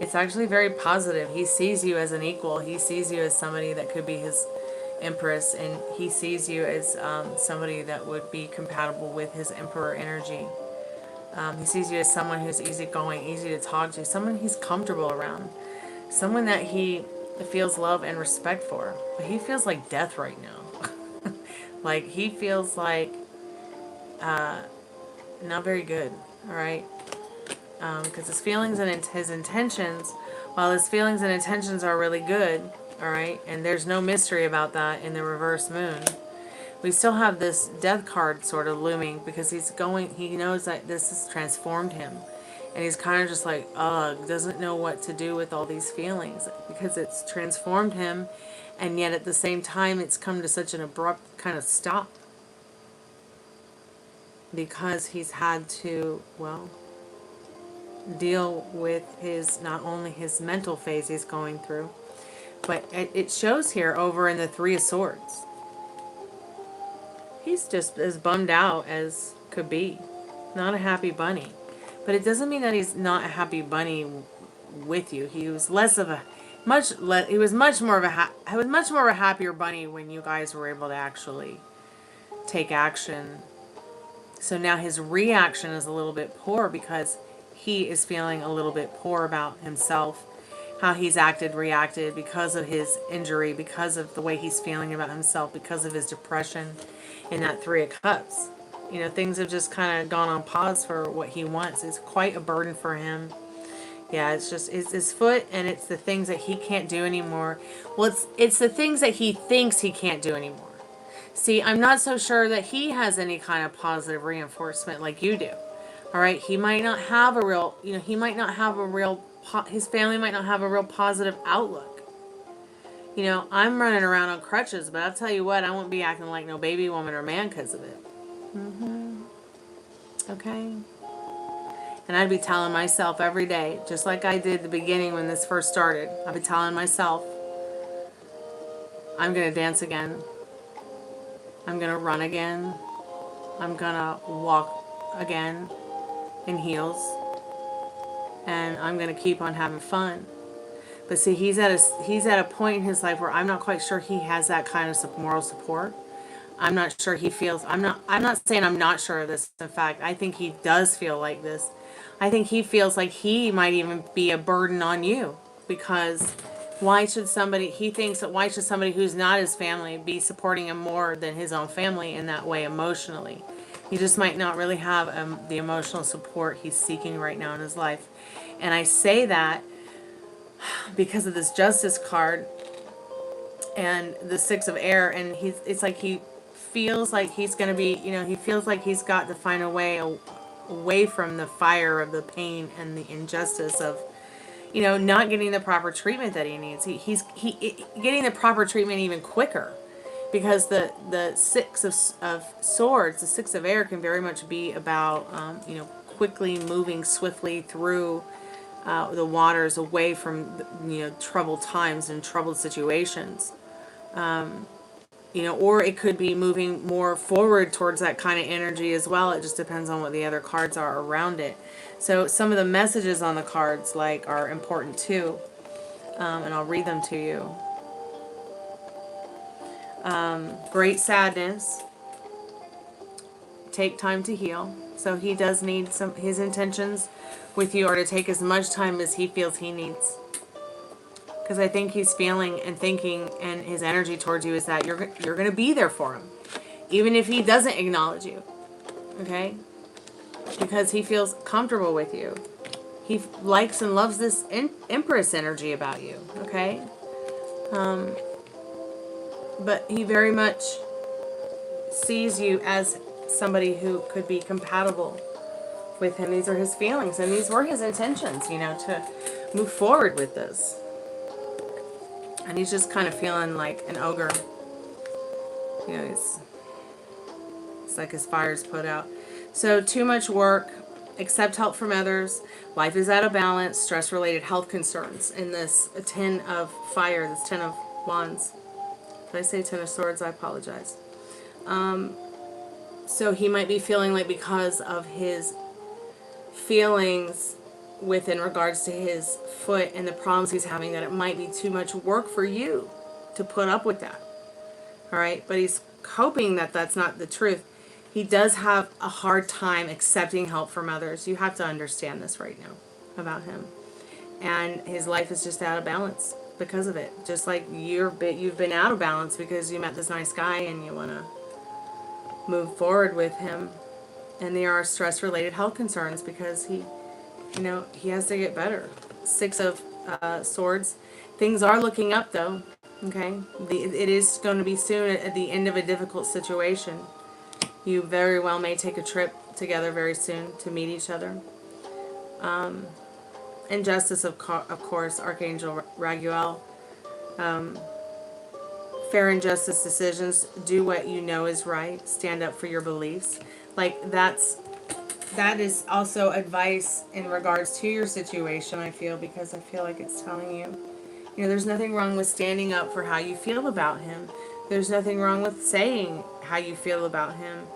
It's actually very positive. He sees you as an equal. He sees you as somebody that could be his empress, and he sees you as somebody that would be compatible with his emperor energy. He sees you as someone who's easygoing, easy to talk to, someone he's comfortable around, someone that he feels love and respect for. But he feels like death right now. Like he feels like not very good. All right, because his feelings and his intentions, while his feelings and intentions are really good, all right, and there's no mystery about that in the reverse moon. We still have this death card sort of looming because he knows that this has transformed him. And he's kind of just like, ugh, doesn't know what to do with all these feelings because it's transformed him. And yet at the same time, it's come to such an abrupt kind of stop. Because he's had to, well, deal with not only his mental phase he's going through, but it shows here over in the Three of Swords. He's just as bummed out as could be. Not a happy bunny. But it doesn't mean that he's not a happy bunny with you. He was much more of a happier bunny when you guys were able to actually take action. So now his reaction is a little bit poor because he is feeling a little bit poor about himself, how he's reacted because of his injury, because of the way he's feeling about himself, because of his depression in that Three of Cups. You know, things have just kind of gone on pause for what he wants. It's quite a burden for him. Yeah, it's just, it's his foot, and it's the things that he can't do anymore. Well, it's the things that he thinks he can't do anymore. See, I'm not so sure that he has any kind of positive reinforcement like you do. All right, he might not have a real, he might not have a real, his family might not have a real positive outlook. I'm running around on crutches, but I'll tell you what, I won't be acting like no baby woman or man because of it. Okay? And I'd be telling myself every day, just like I did at the beginning when this first started, I'd be telling myself, I'm going to dance again. I'm going to run again. I'm going to walk again in heels. And I'm going to keep on having fun. But see, he's at a point in his life where I'm not quite sure he has that kind of moral support. I'm not sure he feels, I'm not saying I'm not sure of this. In fact, I think he does feel like this. I think he feels like he might even be a burden on you, because why should somebody who's not his family be supporting him more than his own family in that way emotionally? He just might not really have the emotional support he's seeking right now in his life. And I say that because of this Justice card and the Six of Air, and it's like he feels like he's going to be, he feels like he's got to find a way away from the fire of the pain and the injustice of, not getting the proper treatment that he needs. He's getting the proper treatment even quicker, because the Six of Swords, the Six of Air, can very much be about, quickly moving swiftly through the waters away from, troubled times and troubled situations. Or it could be moving more forward towards that kind of energy as well. It just depends on what the other cards are around it. So some of the messages on the cards are important too. And I'll read them to you. Great sadness. Take time to heal. So he does need his intentions with you are to take as much time as he feels he needs. Because I think he's feeling and thinking, and his energy towards you is that you're going to be there for him, even if he doesn't acknowledge you. Okay? Because he feels comfortable with you. He likes and loves this Empress energy about you. Okay? But he very much sees you as somebody who could be compatible with him. These are his feelings, and these were his intentions, to move forward with this. And he's just kind of feeling like an ogre. It's like his fire's put out. So too much work, accept help from others, life is out of balance, stress-related health concerns. In this Ten of Fire, this Ten of Wands. Did I say Ten of Swords? I apologize. So he might be feeling like, because of his feelings in regards to his foot and the problems he's having, that it might be too much work for you to put up with that. All right, but he's hoping that that's not the truth. He does have a hard time accepting help from others. You have to understand this right now about him. And his life is just out of balance because of it. Just like you've been out of balance because you met this nice guy and you want to move forward with him. And there are stress-related health concerns because he has to get better. Six of Swords. Things are looking up, though. Okay? It is going to be soon at the end of a difficult situation. You very well may take a trip together very soon to meet each other. And Justice, of course, Archangel Raguel. Fair and justice decisions. Do what you know is right. Stand up for your beliefs. That is also advice in regards to your situation, I feel, because I feel like it's telling you, there's nothing wrong with standing up for how you feel about him. There's nothing wrong with saying how you feel about him.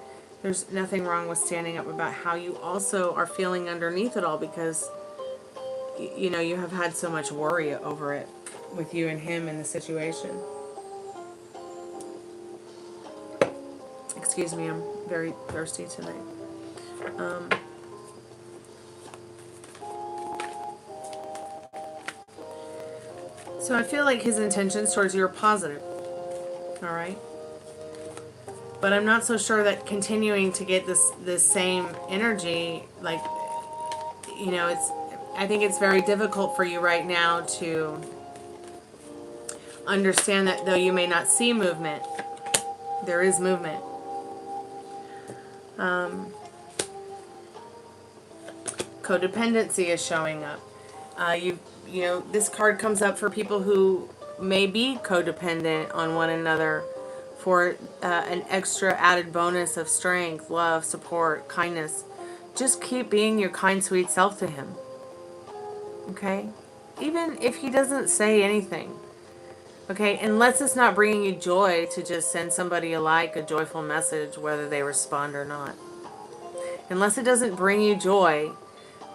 There's nothing wrong with standing up about how you also are feeling underneath it all, because, you have had so much worry over it with you and him in the situation. Excuse me, I'm very thirsty tonight. So I feel like his intentions towards you are positive. Alright? But I'm not so sure that continuing to get this same energy, I think it's very difficult for you right now to understand that though you may not see movement, there is movement. Codependency is showing up. You know, this card comes up for people who may be codependent on one another for an extra added bonus of strength, love, support, kindness. Just keep being your kind, sweet self to him. Okay? Even if he doesn't say anything. Okay? Unless it's not bringing you joy to just send somebody a joyful message, whether they respond or not. Unless it doesn't bring you joy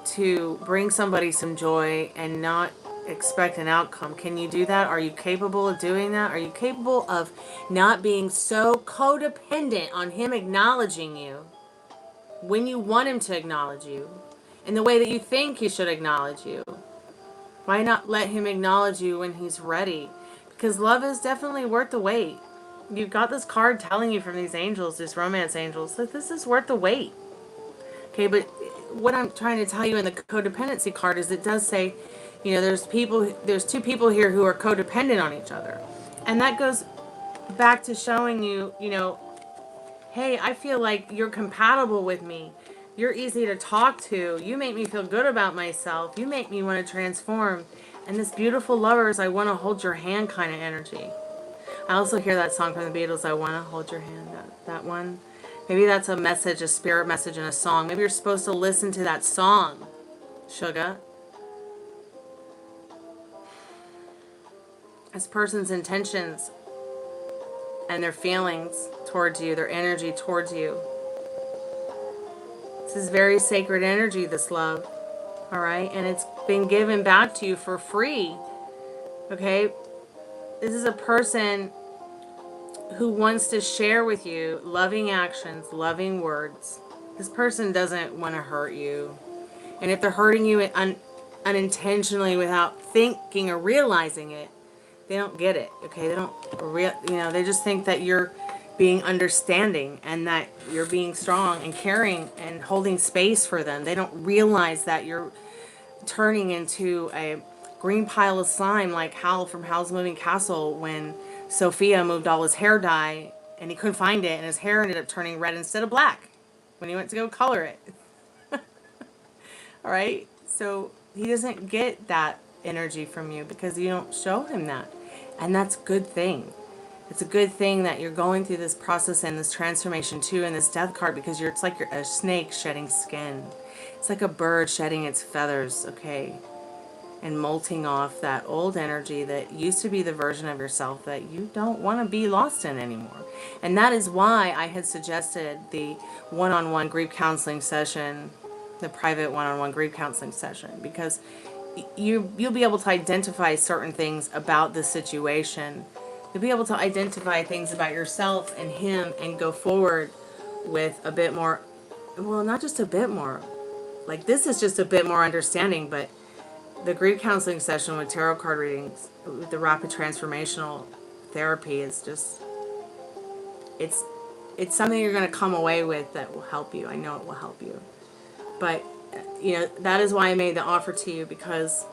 to bring somebody some joy and not expect an outcome. Can you do that? Are you capable of doing that? Are you capable of not being so codependent on him acknowledging you when you want him to acknowledge you in the way that you think he should acknowledge you? Why not let him acknowledge you when he's ready? Because love is definitely worth the wait. You've got this card telling you from these angels, these romance angels, that this is worth the wait. Okay, but what I'm trying to tell you in the codependency card is it does say, you know, there's two people here who are codependent on each other. And that goes back to showing you, you know, hey, I feel like you're compatible with me. You're easy to talk to. You make me feel good about myself. You make me want to transform. And this beautiful lovers, I want to hold your hand kind of energy. I also hear that song from the Beatles, I want to hold your hand, that one. Maybe that's a message, a spirit message in a song. Maybe you're supposed to listen to that song, sugar. This person's intentions and their feelings towards you, their energy towards you. This is very sacred energy, this love. All right? And it's been given back to you for free. Okay? This is a person who wants to share with you loving actions, loving words. This person doesn't want to hurt you. And if they're hurting you unintentionally without thinking or realizing it, they don't get it. Okay? They don't they just think that you're being understanding and that you're being strong and caring and holding space for them. They don't realize that you're turning into a green pile of slime like Hal from Howl's Moving Castle when Sophia moved all his hair dye and he couldn't find it and his hair ended up turning red instead of black when he went to go color it. All right? So he doesn't get that energy from you because you don't show him that. And that's a good thing. It's a good thing that you're going through this process and this transformation too in this death card because it's like you're a snake shedding skin. It's like a bird shedding its feathers, okay? And molting off that old energy that used to be the version of yourself that you don't want to be lost in anymore. And that is why I had suggested the one-on-one grief counseling session, the private one-on-one grief counseling session, because you'll be able to identify certain things about the situation. You'll be able to identify things about yourself and him and go forward with a bit more, well, not just a bit more. Like this is just a bit more understanding, but the grief counseling session with tarot card readings, with the rapid transformational therapy is just, it's something you're going to come away with that will help you. I know it will help you. But, you know, that is why I made the offer to you because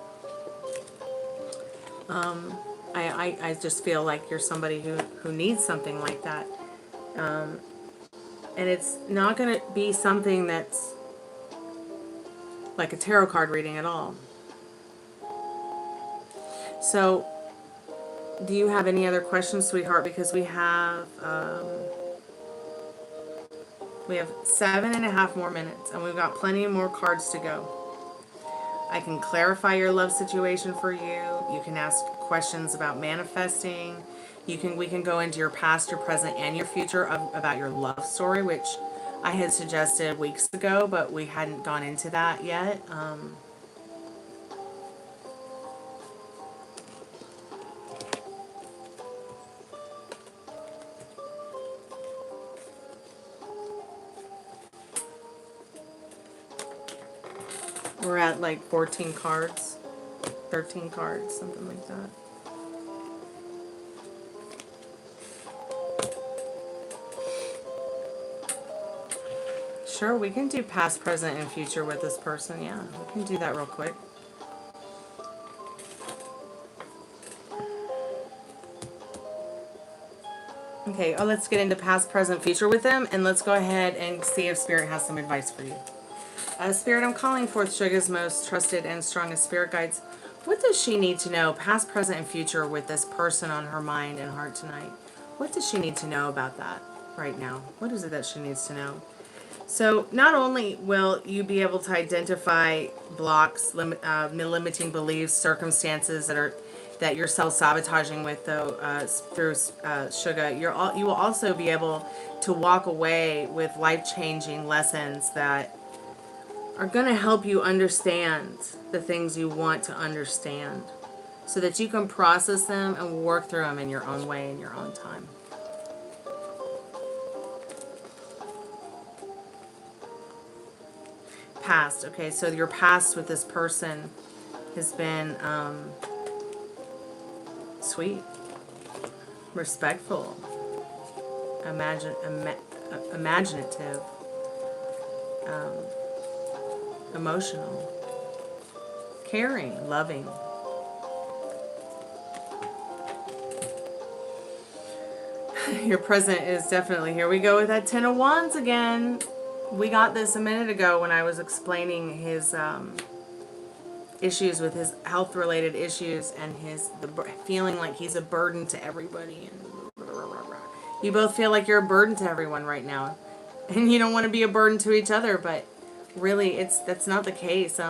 I just feel like you're somebody who needs something like that. And it's not going to be something that's like a tarot card reading at all. So, do you have any other questions, sweetheart? Because we have 7.5 more minutes, and we've got plenty more cards to go. I can clarify your love situation for you. You can ask questions about manifesting. We can go into your past, your present, and your future about your love story, which I had suggested weeks ago, but we hadn't gone into that yet. We're at like 14 cards, 13 cards, something like that. Sure, we can do past, present, and future with this person. Yeah, we can do that real quick. Okay, let's get into past, present, future with them, and let's go ahead and see if Spirit has some advice for you. Spirit, I'm calling forth Sugar's most trusted and strongest spirit guides. What does she need to know, past, present, and future, with this person on her mind and heart tonight? What does she need to know about that right now? What is it that she needs to know? So not only will you be able to identify blocks, limiting beliefs, circumstances that you're self-sabotaging with, though, through Sugar, you will also be able to walk away with life-changing lessons that are going to help you understand the things you want to understand, so that you can process them and work through them in your own way, in your own time. Past. Okay, so your past with this person has been sweet, respectful, imaginative, emotional, caring, loving. Your present is definitely, here we go with that Ten of Wands again. We got this a minute ago when I was explaining his issues with his health-related issues and feeling like he's a burden to everybody. And you both feel like you're a burden to everyone right now, and you don't want to be a burden to each other. But really, that's not the case.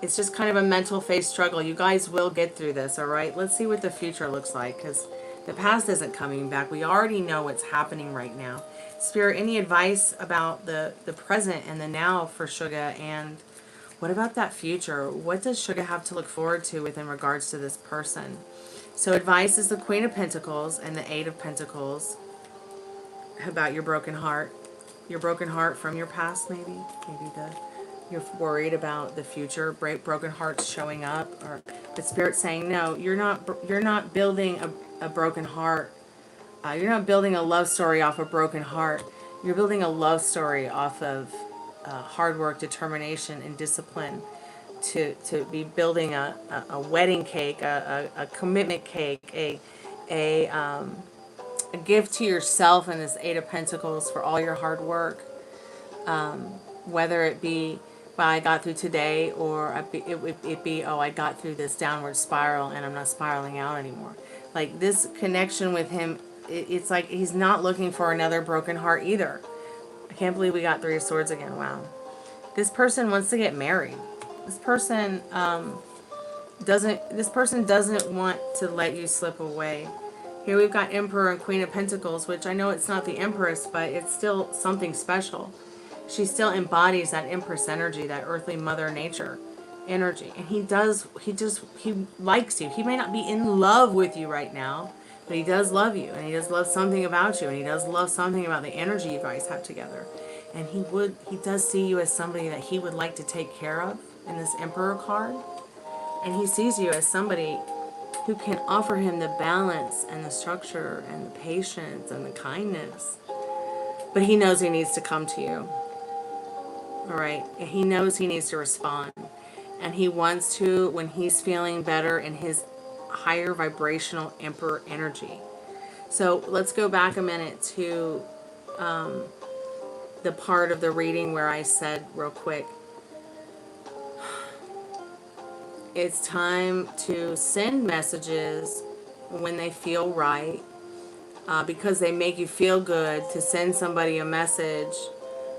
It's just kind of a mental phase struggle. You guys will get through this, all right? Let's see what the future looks like, because the past isn't coming back. We already know what's happening right now. Spirit, any advice about the present and the now for Sugar? And what about that future? What does Sugar have to look forward to within regards to this person? So advice is the Queen of Pentacles and the Eight of Pentacles about your broken heart. Your broken heart from your past, maybe. You're worried about the future, broken hearts showing up, or the Spirit saying, no, you're not building a broken heart. You're not building a love story off a broken heart. You're building a love story off of hard work, determination, and discipline to be building a wedding cake, a commitment cake, a gift to yourself in this Eight of Pentacles for all your hard work. Whether it be, well, I got through today, or it be, oh, I got through this downward spiral and I'm not spiraling out anymore. Like, this connection with him, it's like he's not looking for another broken heart either. I can't believe we got Three of Swords again. Wow. This person wants to get married. This person doesn't want to let you slip away. Here we've got Emperor and Queen of Pentacles, which I know it's not the Empress, but it's still something special. She still embodies that Empress energy, that earthly mother nature energy. And he likes you. He may not be in love with you right now, but he does love you, and he does love something about you, and he does love something about the energy you guys have together. And he does see you as somebody that he would like to take care of in this Emperor card. And he sees you as somebody who can offer him the balance and the structure and the patience and the kindness. But he knows he needs to come to you. All right? He knows he needs to respond. And he wants to, when he's feeling better in his higher vibrational Emperor energy. So let's go back a minute to the part of the reading where I said real quick, it's time to send messages when they feel right, because they make you feel good, to send somebody a message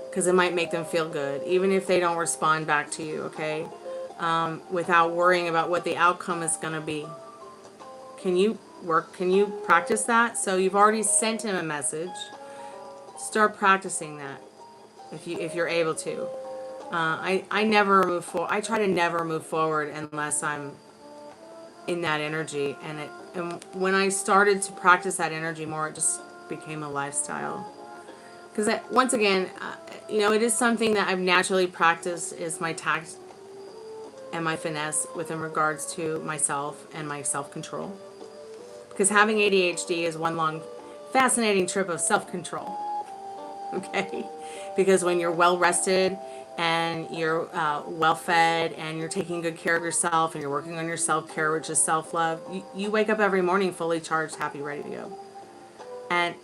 because it might make them feel good, even if they don't respond back to you, okay? Without worrying about what the outcome is going to be. Can you practice that? So you've already sent him a message. Start practicing that if you're able to. I never move forward. I try to never move forward unless I'm in that energy. And when I started to practice that energy more, it just became a lifestyle. Because once again, it is something that I've naturally practiced, is my tact and my finesse within regards to myself and my self-control. Because having ADHD is one long, fascinating trip of self-control. Okay? Because when you're well-rested and you're well-fed and you're taking good care of yourself and you're working on your self-care, which is self-love, you wake up every morning fully charged, happy, ready to go. And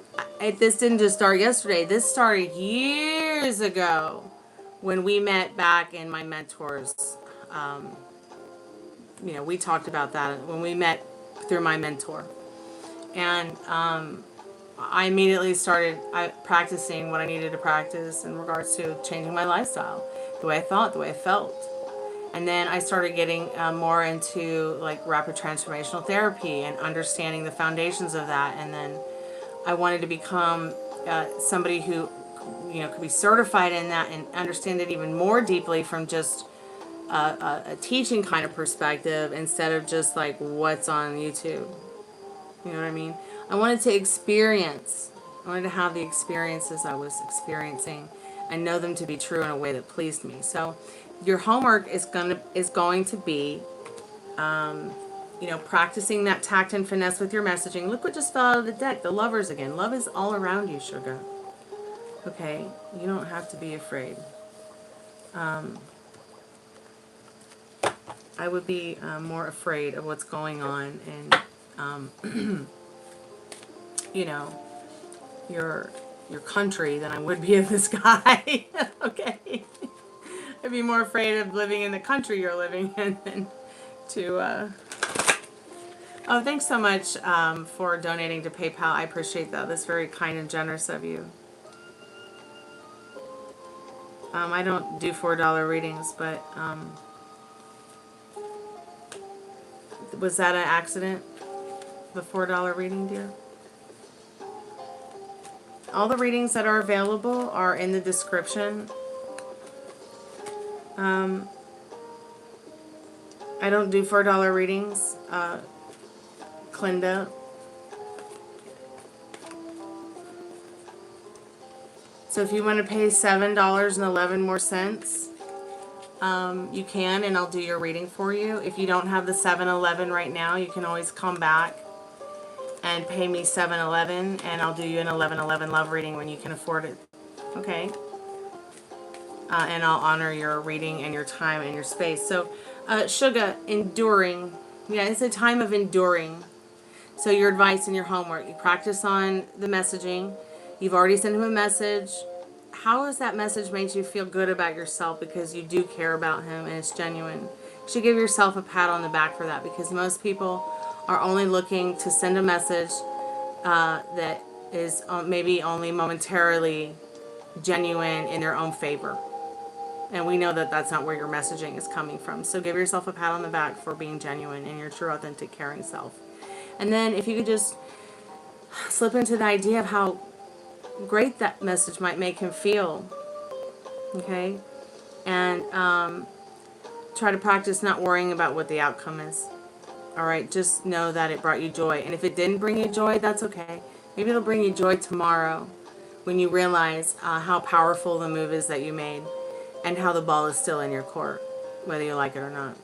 this didn't just start yesterday. This started years ago when we met back in my mentor's. You know, we talked about that when we met through my mentor. And I immediately started practicing what I needed to practice in regards to changing my lifestyle, the way I thought, the way I felt. And then I started getting more into like rapid transformational therapy and understanding the foundations of that. And then I wanted to become somebody who, you know, could be certified in that and understand it even more deeply from just a teaching kind of perspective instead of just like what's on YouTube. You know what I mean? I wanted to experience. I wanted to have the experiences I was experiencing and know them to be true in a way that pleased me. So your homework is going to be, you know, practicing that tact and finesse with your messaging. Look what just fell out of the deck. The Lovers again. Love is all around you, sugar. Okay? You don't have to be afraid. I would be more afraid of what's going on in, you know, your country than I would be of this guy. Okay? I'd be more afraid of living in the country you're living in than to... Oh, thanks so much for donating to PayPal. I appreciate that. That's very kind and generous of you. I don't do $4 readings, but... was that an accident? The $4 reading, dear? All the readings that are available are in the description. I don't do $4 readings, Clinda. So if you want to pay $7.11 more cents, you can, and I'll do your reading for you. If you don't have the $7.11 right now, you can always come back and pay me $7.11, and I'll do you an $11.11 love reading when you can afford it. Okay? And I'll honor your reading and your time and your space. So, Sugar, enduring. Yeah, it's a time of enduring. So your advice and your homework. You practice on the messaging. You've already sent him a message. How has that message made you feel good about yourself because you do care about him and it's genuine? You should give yourself a pat on the back for that, because most people are only looking to send a message that is maybe only momentarily genuine in their own favor. And we know that that's not where your messaging is coming from. So give yourself a pat on the back for being genuine in your true, authentic, caring self. And then if you could just slip into the idea of how great that message might make him feel. Okay? And try to practice not worrying about what the outcome is. Alright? Just know that it brought you joy. And if it didn't bring you joy, that's okay. Maybe it'll bring you joy tomorrow when you realize how powerful the move is that you made. And how the ball is still in your court, whether you like it or not.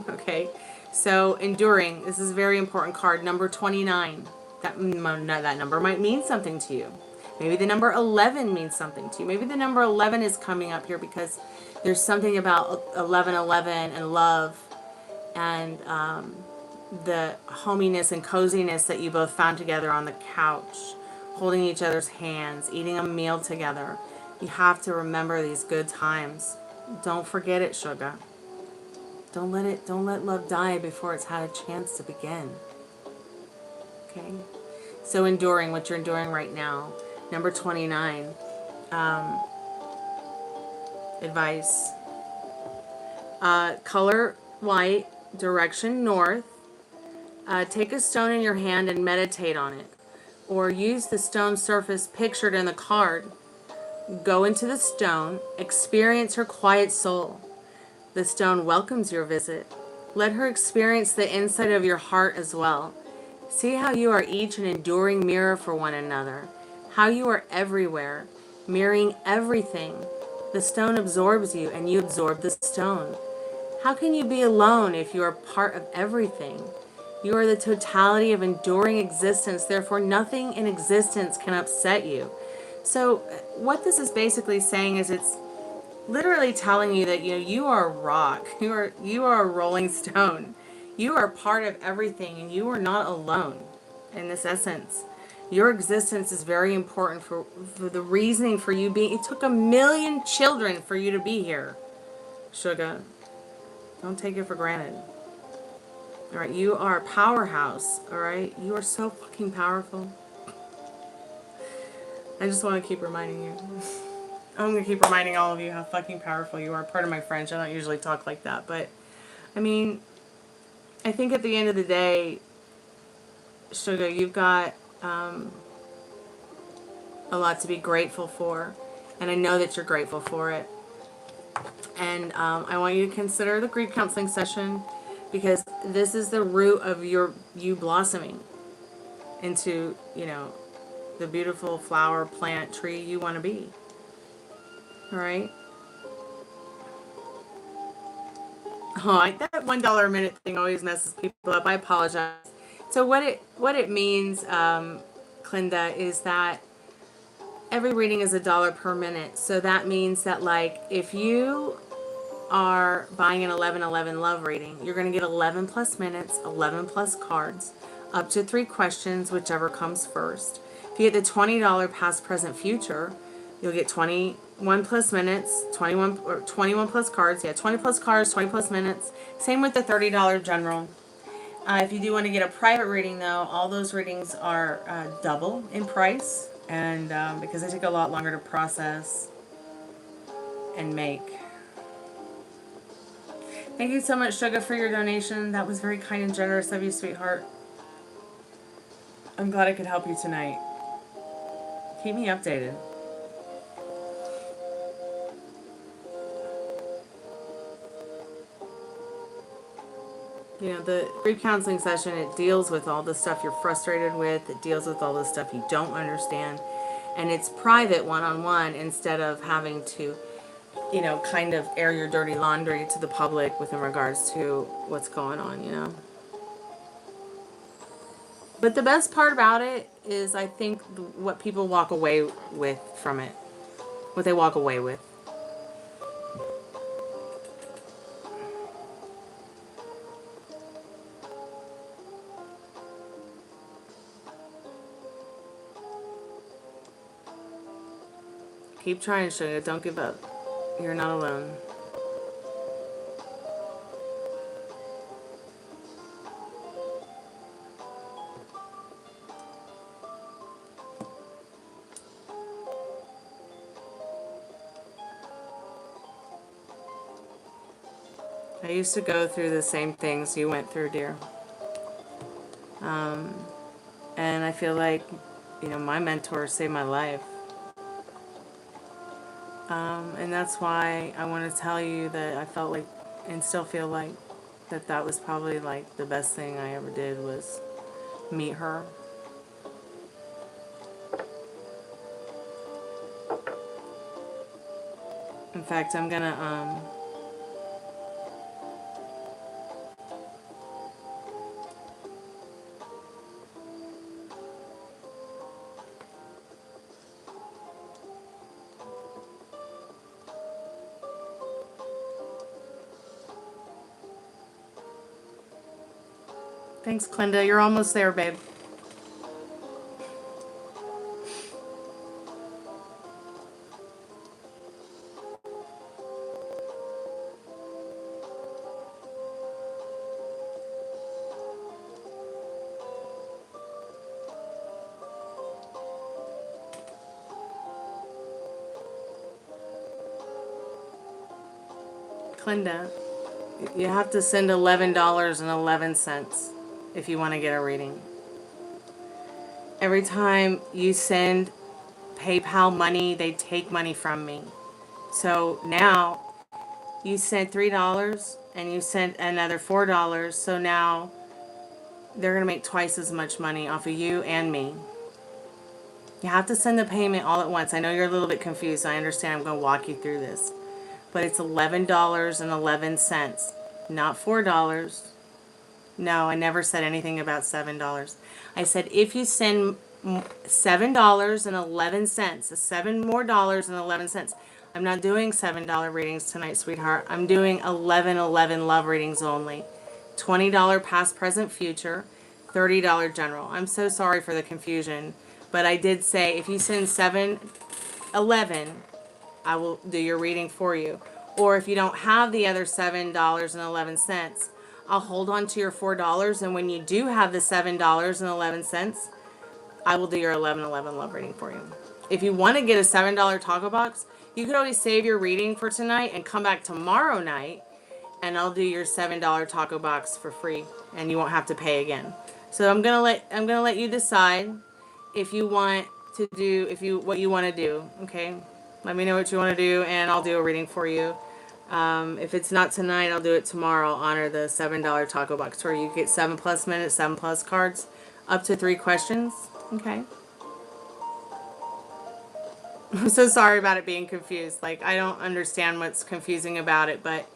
Okay? So, enduring. This is a very important card. Number 29. That number might mean something to you. Maybe the number 11 means something to you. Maybe the number 11 is coming up here because there's something about 1111 and love and the hominess and coziness that you both found together on the couch, holding each other's hands, eating a meal together. You have to remember these good times. Don't forget it, sugar. Don't let love die before it's had a chance to begin. Okay? So enduring what you're enduring right now. Number 29. Advice. Color white, direction north. Take a stone in your hand and meditate on it. Or use the stone surface pictured in the card. Go into the stone, experience her quiet soul. The stone welcomes your visit. Let her experience the inside of your heart as well. See how you are each an enduring mirror for one another. How you are everywhere, mirroring everything. The stone absorbs you and you absorb the stone. How can you be alone if you are part of everything? You are the totality of enduring existence, therefore nothing in existence can upset you. So what this is basically saying is it's literally telling you that you are a rock. You are a rolling stone. You are part of everything and you are not alone in this essence. Your existence is very important for the reasoning for you being. It took 1,000,000 children for you to be here, sugar. Don't take it for granted. All right, you are a powerhouse. All right, you are so fucking powerful. I just want to keep reminding you. I'm gonna keep reminding all of you how fucking powerful you are. Pardon my French. I don't usually talk like that, but I mean, I think at the end of the day, sugar, you've got a lot to be grateful for, and I know that you're grateful for it. And I want you to consider the grief counseling session, because this is the root of you blossoming into, you know, the beautiful flower, plant, tree you want to be. All right. Oh, that $1 a minute thing always messes people up. I apologize. So what it means, Clinda, is that every reading is $1 per minute. So that means that, like, if you are buying an 1111 love reading, you're going to get 11 plus minutes, 11 plus cards, up to 3 questions, whichever comes first. If you get the $20 past, present, future, you'll get 21 plus minutes, 21 plus cards. Yeah, 20 plus cards, 20 plus minutes. Same with the $30 general. If you do want to get a private reading, though, all those readings are double in price, and because they take a lot longer to process and make. Thank you so much, Sugar, for your donation. That was very kind and generous of you, sweetheart. I'm glad I could help you tonight. Keep me updated. You know, the grief counseling session, it deals with all the stuff you're frustrated with. It deals with all the stuff you don't understand. And it's private, one-on-one, instead of having to, you know, kind of air your dirty laundry to the public with in regards to what's going on, you know. But the best part about it is, I think, what people walk away with from it. What they walk away with. Keep trying, Sugar. Don't give up. You're not alone. I used to go through the same things you went through, dear. And I feel like, you know, my mentor saved my life. And that's why I want to tell you that I felt like, and still feel like, that was probably like the best thing I ever did, was meet her. In fact, I'm gonna thanks, Clinda. You're almost there, babe. Clinda, you have to send $11.11 if you want to get a reading. Every time you send PayPal money, they take money from me. So now you sent $3 and you sent another $4, so now they're going to make twice as much money off of you and me. You have to send the payment all at once. I know you're a little bit confused. I understand. I'm going to walk you through this. But it's $11.11, not $4. No, I never said anything about $7. I said if you send $7.11, $7 more dollars and 11 cents. I'm not doing $7 readings tonight, sweetheart. I'm doing 11.11 love readings only. $20 past, present, future, $30 general. I'm so sorry for the confusion, But I did say if you send 711, I will do your reading for you. Or if you don't have the other $7.11, I'll hold on to your $4, and when you do have the $7.11, I will do your 1111 love reading for you. If you want to get a $7 taco box, you could always save your reading for tonight and come back tomorrow night, and I'll do your $7 taco box for free, and you won't have to pay again. So I'm gonna let you decide if you want to do what you want to do. Okay, let me know what you want to do, and I'll do a reading for you. If it's not tonight, I'll do it tomorrow. I'll honor the $7 taco box where you get 7+ minutes, 7+ cards, up to 3 questions. Okay. I'm so sorry about it being confused. Like, I don't understand what's confusing about it, but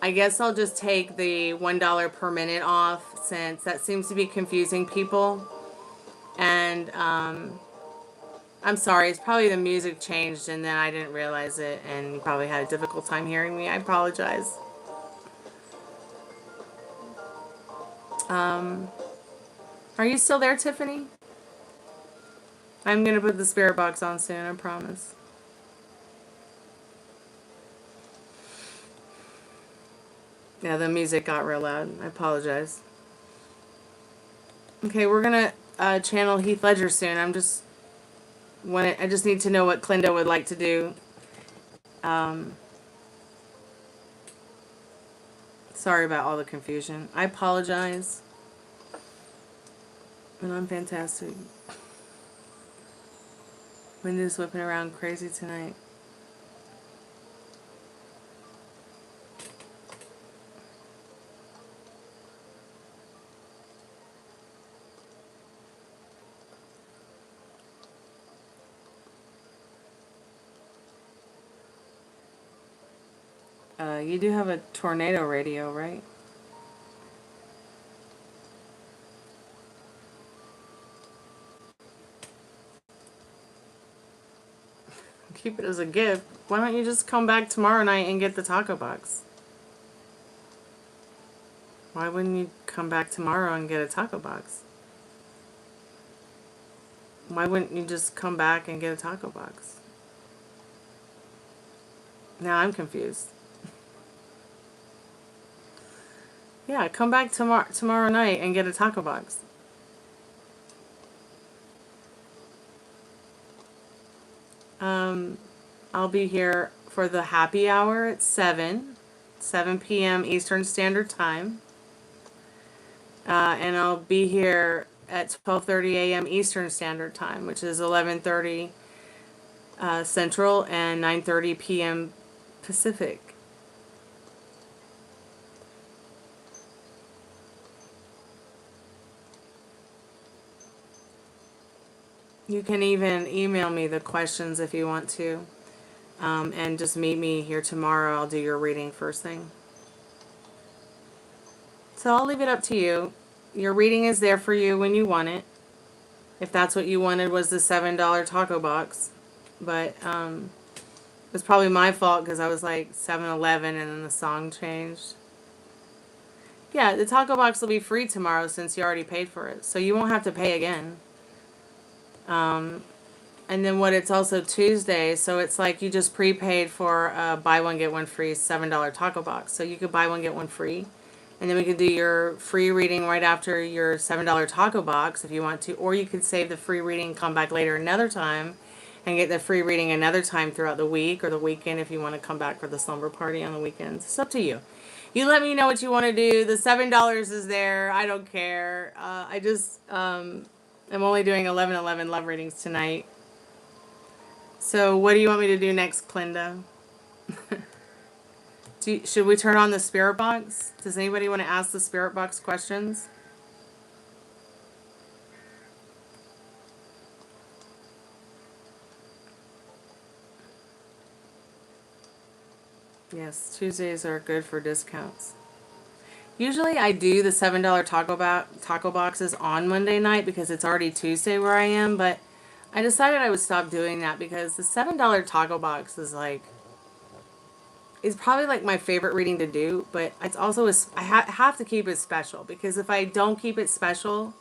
I guess I'll just take the $1 per minute off, since that seems to be confusing people. And I'm sorry, it's probably the music changed and then I didn't realize it, and you probably had a difficult time hearing me. I apologize. Are you still there, Tiffany? I'm going to put the spirit box on soon, I promise. Yeah, the music got real loud. I apologize. Okay, we're going to channel Heath Ledger soon. I just need to know what Clinda would like to do. Sorry about all the confusion. I apologize. And I'm fantastic. Wind is whipping around crazy tonight. You do have a tornado radio, right? Keep it as a gift. Why don't you just come back tomorrow night and get the taco box? Why wouldn't you come back tomorrow and get a taco box? Why wouldn't you just come back and get a taco box? Now I'm confused. Yeah, come back tomorrow night and get a taco box. I'll be here for the happy hour at 7 p.m. Eastern Standard Time. And I'll be here at 12:30 a.m. Eastern Standard Time, which is 11:30 Central and 9:30 p.m. Pacific. You can even email me the questions if you want to. And just meet me here tomorrow. I'll do your reading first thing. So I'll leave it up to you. Your reading is there for you when you want it. If that's what you wanted was the $7 taco box. But it was probably my fault because I was like 7-Eleven and then the song changed. Yeah, the taco box will be free tomorrow since you already paid for it. So you won't have to pay again. And then it's also Tuesday, so it's like you just prepaid for a buy one get one free $7 taco box. So you could buy one get one free, and then we could do your free reading right after your $7 taco box if you want to, or you could save the free reading, come back later another time, and get the free reading another time throughout the week or the weekend if you want to come back for the slumber party on the weekends. It's up to you. You let me know what you want to do. The $7 is there. I don't care. I'm only doing 11/11 love readings tonight. So what do you want me to do next, Clinda? Should we turn on the spirit box? Does anybody want to ask the spirit box questions? Yes, Tuesdays are good for discounts. Usually I do the $7 taco boxes on Monday night because it's already Tuesday where I am, but I decided I would stop doing that because the $7 taco box is probably like my favorite reading to do, but it's also I have to keep it special because if I don't keep it special,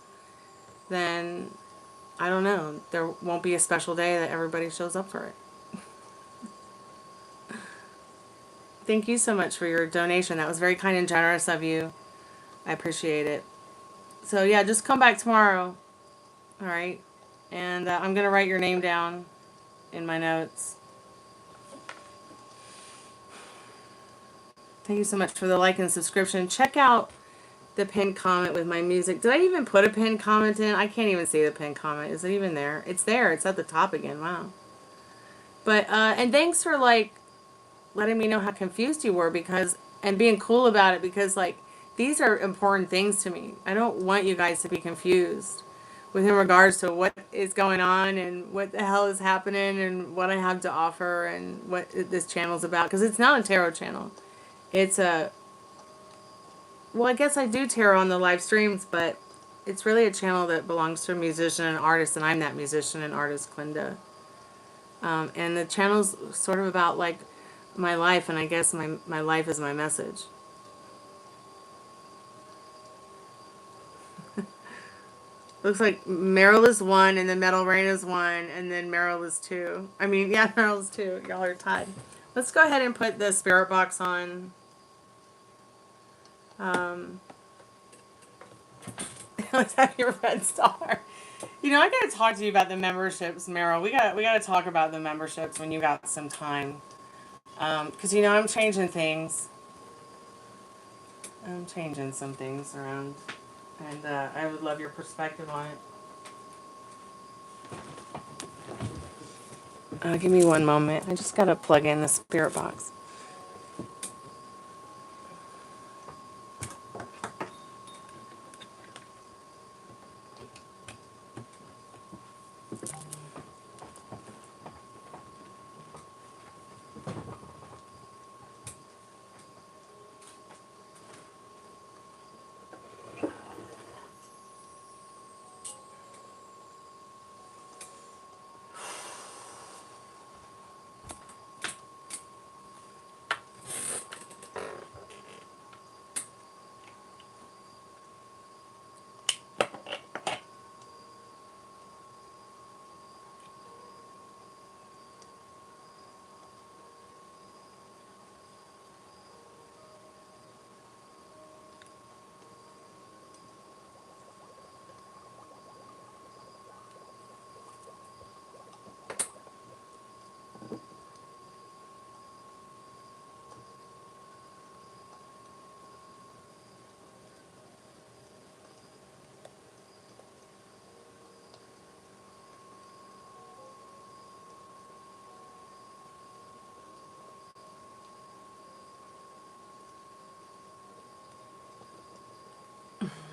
then I don't know. There won't be a special day that everybody shows up for it. Thank you so much for your donation. That was very kind and generous of you. I appreciate it. So yeah, just come back tomorrow. All right. And I'm going to write your name down in my notes. Thank you so much for the like and subscription. Check out the pinned comment with my music. Did I even put a pinned comment in? I can't even see the pinned comment. Is it even there? It's there. It's at the top again. Wow. But, and thanks for, like, letting me know how confused you were because, and being cool about it because, like, these are important things to me. I don't want you guys to be confused with in regards to what is going on and what the hell is happening and what I have to offer and what this channel's about. Because it's not a tarot channel. It's a, well, I guess I do tarot on the live streams, but it's really a channel that belongs to a musician and artist, and I'm that musician and artist, Clinda. And the channel's sort of about, like, my life, and I guess my life is my message. Looks like Meryl is 1, and then Metal Rain is 1, and then Meryl is 2. I mean, yeah, Meryl is 2. Y'all are tied. Let's go ahead and put the spirit box on. Let's have your red star. You know, I gotta talk to you about the memberships, Meryl. We gotta talk about the memberships when you got some time. Because, you know, I'm changing things. I'm changing some things around. And I would love your perspective on it. Give me one moment. I just gotta plug in the spirit box.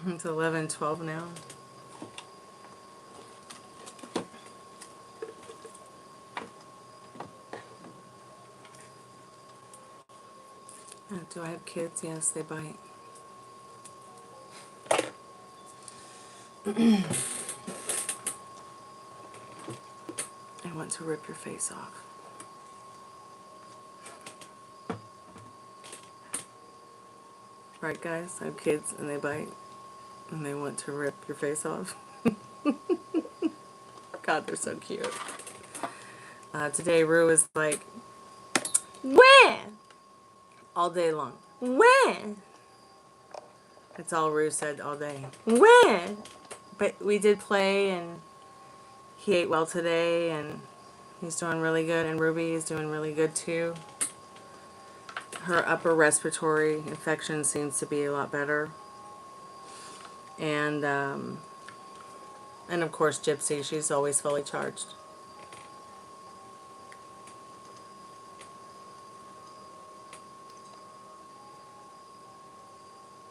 It's 11:12 now. Do I have kids? Yes, they bite. I want to rip your face off. Right, guys? I have kids and they bite. And they want to rip your face off. God, they're so cute. Today, Rue is like, where? All day long. Where? That's all Rue said all day. Where? But we did play, and he ate well today, and he's doing really good, and Ruby is doing really good too. Her upper respiratory infection seems to be a lot better. And of course Gypsy, she's always fully charged.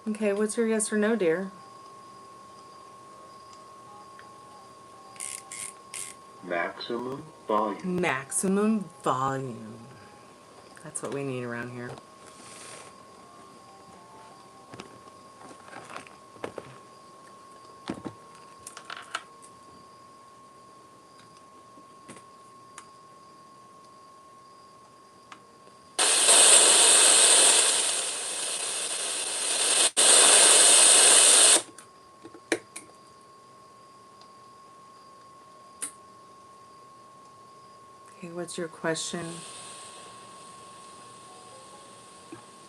Okay, what's your yes or no, dear? Maximum volume. Maximum volume. That's what we need around here. What's your question,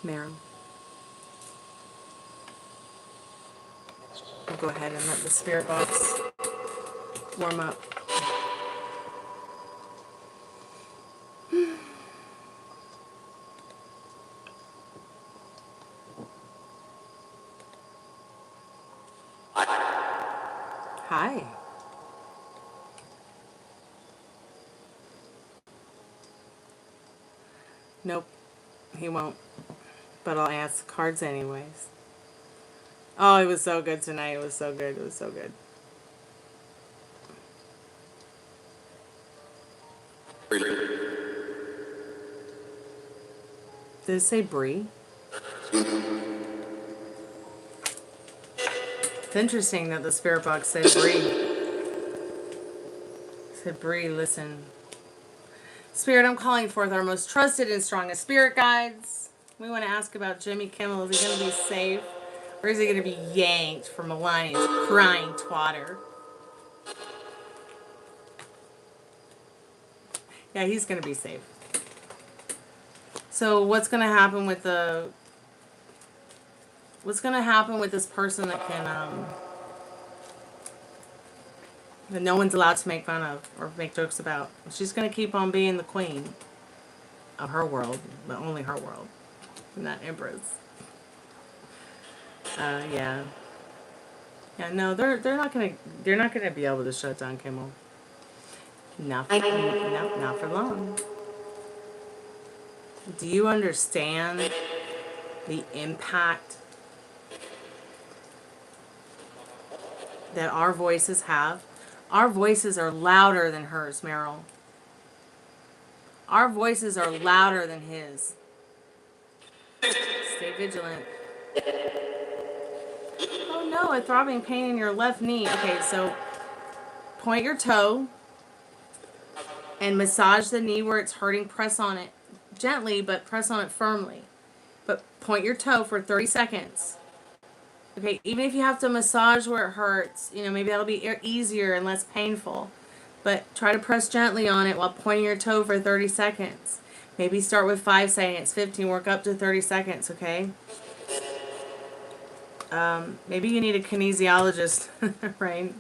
Mary? I'll go ahead and let the spirit box warm up. Hi. Nope, he won't. But I'll ask cards anyways. Oh, it was so good tonight. It was so good. It was so good. Did it say Bree? It's interesting that the spirit box said Bree. It said Bree, listen. Spirit, I'm calling forth our most trusted and strongest spirit guides. We want to ask about Jimmy Kimmel. Is he going to be safe? Or is he going to be yanked from Melania's crying twatter? Yeah, he's going to be safe. So what's going to happen with the... What's going to happen with this person that can... that no one's allowed to make fun of or make jokes about? She's going to keep on being the queen of her world, but only her world. Not Empress. Yeah. Yeah, no, they're not gonna be able to shut down Kimmel. Not for long. Do you understand the impact that our voices have? Our voices are louder than hers, Meryl. Our voices are louder than his. Stay vigilant. Oh no, a throbbing pain in your left knee. Okay, so point your toe and massage the knee where it's hurting. Press on it gently, but press on it firmly. But point your toe for 30 seconds. Okay, even if you have to massage where it hurts, you know, maybe that'll be easier and less painful. But try to press gently on it while pointing your toe for 30 seconds. Maybe start with 5 seconds, 15, work up to 30 seconds, okay? Maybe you need a kinesiologist, right?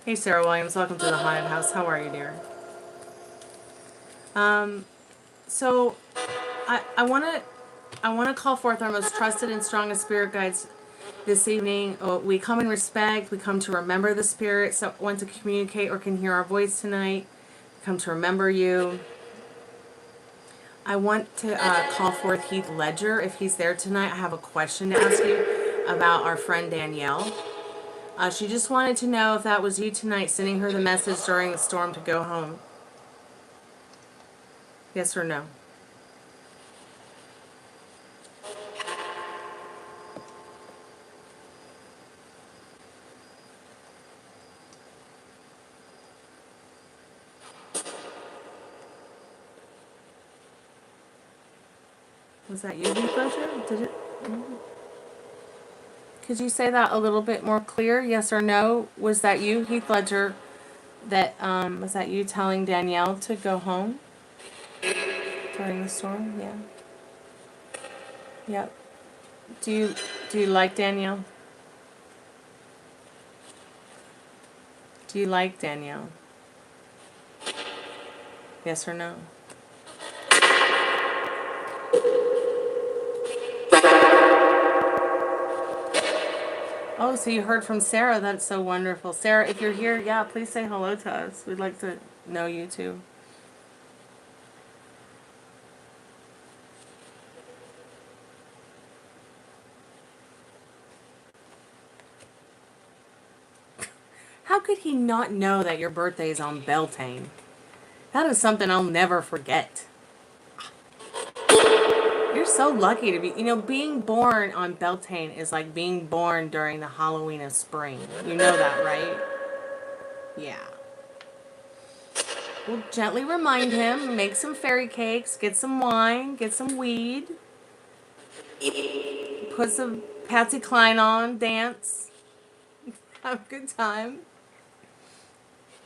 Hey, Sarah Williams, welcome to the Haunted House. How are you, dear? So I want to call forth our most trusted and strongest spirit guides this evening. We come in respect. We come to remember the spirits that want to communicate or can hear our voice tonight. We come to remember you. I want to call forth Heath Ledger if he's there tonight. I have a question to ask you about our friend Danielle. She just wanted to know if that was you tonight, sending her the message during the storm to go home. Yes or no? Was that you, Heath Ledger? Did it? Could you say that a little bit more clear? Yes or no? Was that you, Heath Ledger? That was that you telling Danielle to go home during the storm? Yeah. Yep. Do you like Danielle? Do you like Danielle? Yes or no? Oh, so you heard from Sarah. That's so wonderful. Sarah, if you're here, yeah, please say hello to us. We'd like to know you too. How could he not know that your birthday is on Beltane? That is something I'll never forget. You're so lucky to be, you know, being born on Beltane is like being born during the Halloween of spring. You know that, right? Yeah. We'll gently remind him, make some fairy cakes, get some wine, get some weed, put some Patsy Cline on, dance, have a good time.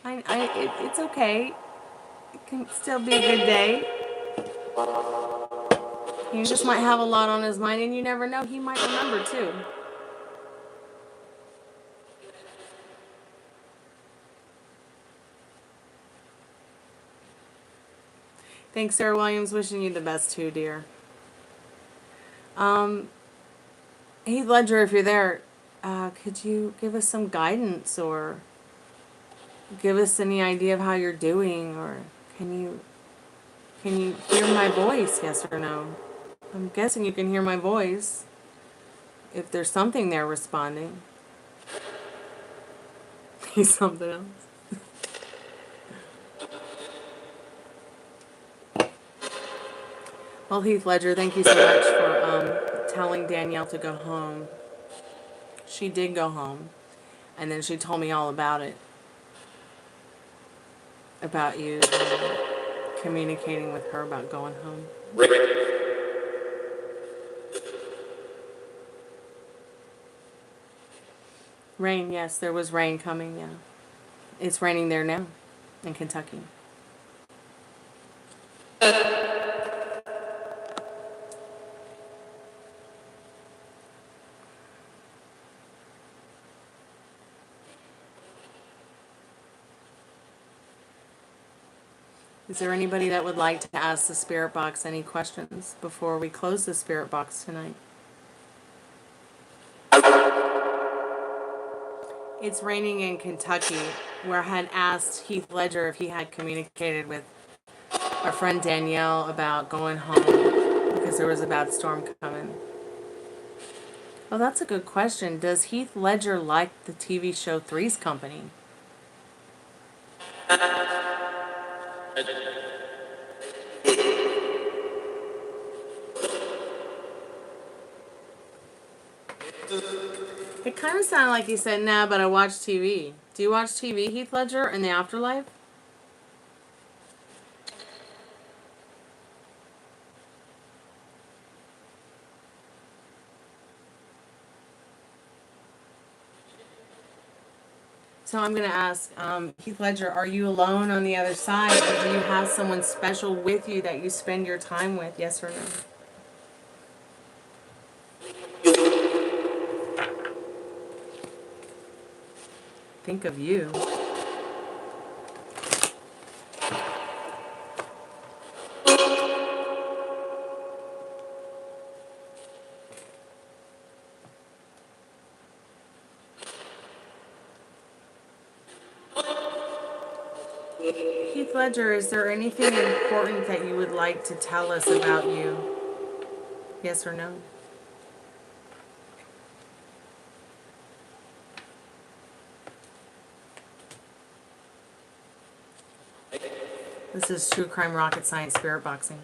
It's okay. It can still be a good day. He just might have a lot on his mind, and you never know, he might remember too. Thanks, Sarah Williams. Wishing you the best too, dear. Heath Ledger, if you're there, could you give us some guidance or give us any idea of how you're doing, or can you hear my voice? Yes or no? I'm guessing you can hear my voice. If there's something there responding. He's something else. Well, Heath Ledger, thank you so much for telling Danielle to go home. She did go home, and then she told me all about it. About you communicating with her about going home. Rain, yes, there was rain coming, yeah. It's raining there now, in Kentucky. Is there anybody that would like to ask the Spirit Box any questions before we close the Spirit Box tonight? It's raining in Kentucky, where I had asked Heath Ledger if he had communicated with our friend Danielle about going home because there was a bad storm coming. Oh, that's a good question. Does Heath Ledger like the TV show Three's Company? It kind of sounded like he said, nah, but I watch TV. Do you watch TV, Heath Ledger, in the afterlife? So I'm going to ask, Heath Ledger, are you alone on the other side, or do you have someone special with you that you spend your time with, yes or no? Think of you. Heath Ledger, is there anything important that you would like to tell us about you? Yes or no? This is True Crime Rocket Science Spirit Boxing.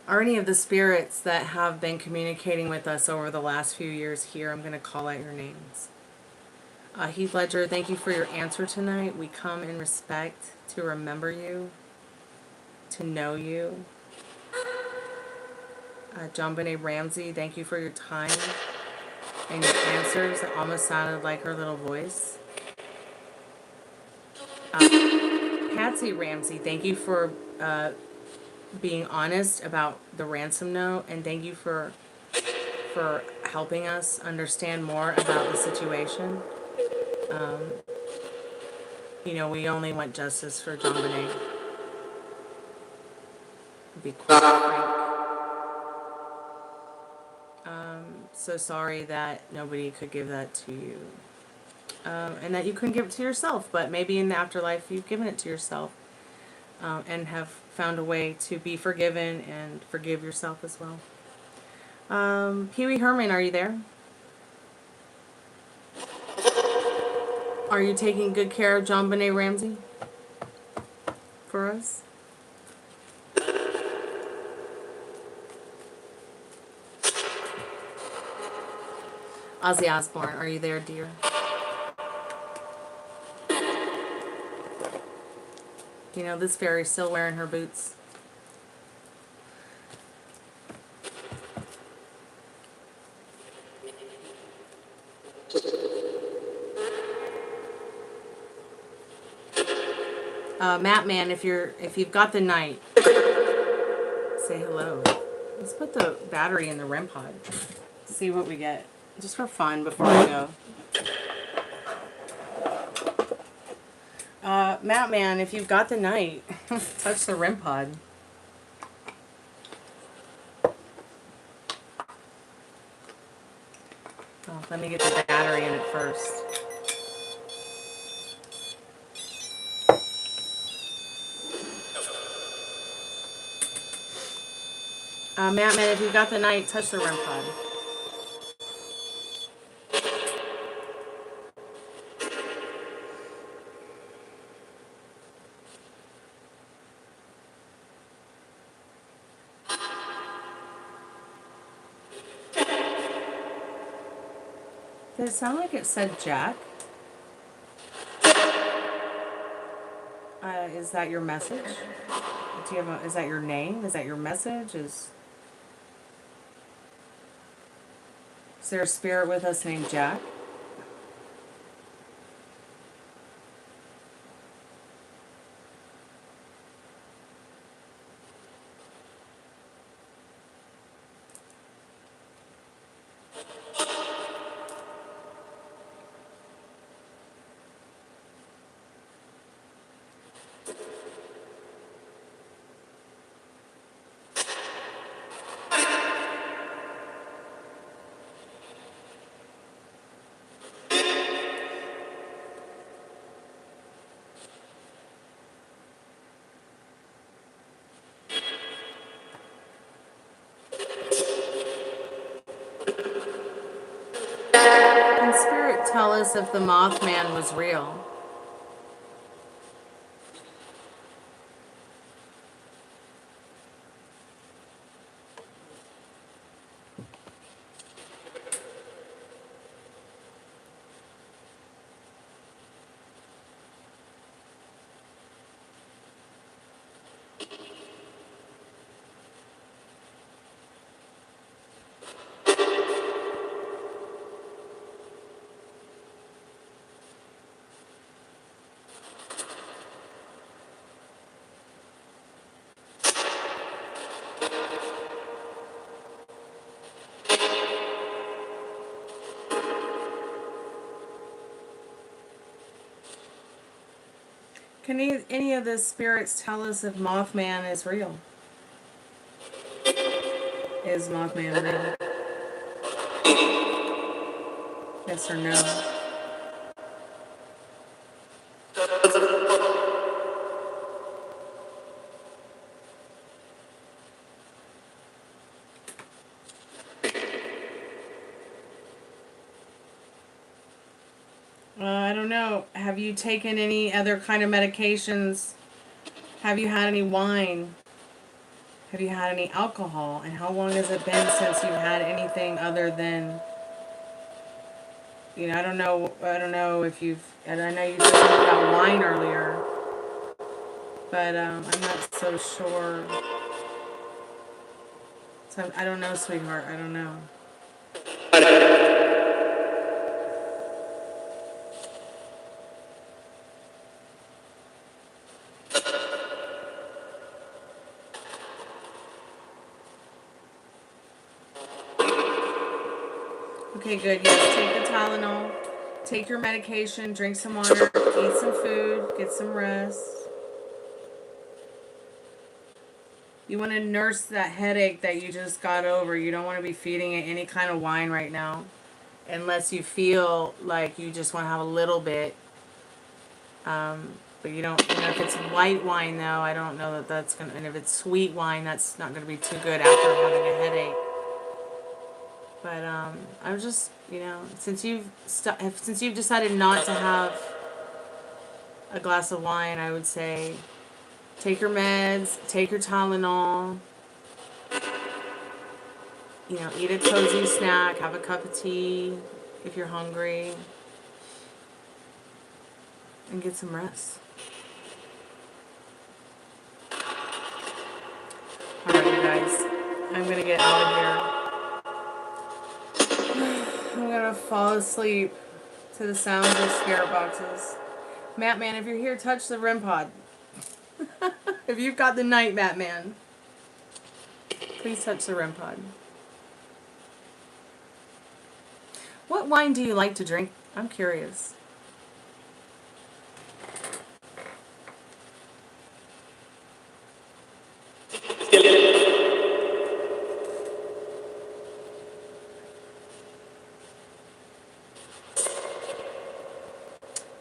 Are any of the spirits that have been communicating with us over the last few years here? I'm going to call out your names. Heath Ledger, thank you for your answer tonight. We come in respect to remember you, to know you. John Benet Ramsey, thank you for your time and your answers. It almost sounded like her little voice. Patsy Ramsey, thank you for being honest about the ransom note, and thank you for helping us understand more about the situation. You know, we only want justice for John Benet. To be quite frank. So sorry that nobody could give that to you. And that you couldn't give it to yourself, but maybe in the afterlife you've given it to yourself and have found a way to be forgiven and forgive yourself as well. Pee Wee Herman, are you there? Are you taking good care of John Benet Ramsey for us? Ozzy Osbourne, are you there, dear? You know, this fairy's still wearing her boots. Map Man, if you've got the night, say hello. Let's put the battery in the REM pod. See what we get, just for fun before I go. Map Man, if you've got the night, touch the REM pod. Oh, let me get the battery in it first. Map Man, if you've got the night, touch the REM pod. Did it sound like it said Jack? Is that your message? Do you have is that your name? Is that your message? Is there a spirit with us named Jack? Can Spirit tell us if the Mothman was real? Can any of the spirits tell us if Mothman is real? Is Mothman real? Yes or no? I don't know. Have you taken any other kind of medications? Have you had any wine? Have you had any alcohol? And how long has it been since you've had anything other than, I don't know if you've, and I know you said something about wine earlier, but I'm not so sure. So I don't know, sweetheart. I don't know. Okay, good. Yes, take the Tylenol. Take your medication. Drink some water. Eat some food. Get some rest. You want to nurse that headache that you just got over. You don't want to be feeding it any kind of wine right now. Unless you feel like you just want to have a little bit. But you don't, if it's white wine though, I don't know that that's going to, and if it's sweet wine, that's not going to be too good after having a headache. But I'm just, since you've decided not to have a glass of wine, I would say take your meds, take your Tylenol, eat a cozy snack, have a cup of tea if you're hungry, and get some rest. Alright, you guys, I'm going to get out of here. I'm gonna fall asleep to the sounds of spirit boxes. Matt Man, if you're here, touch the REM pod. If you've got the night mat man, please touch the REM pod. What wine do you like to drink? I'm curious.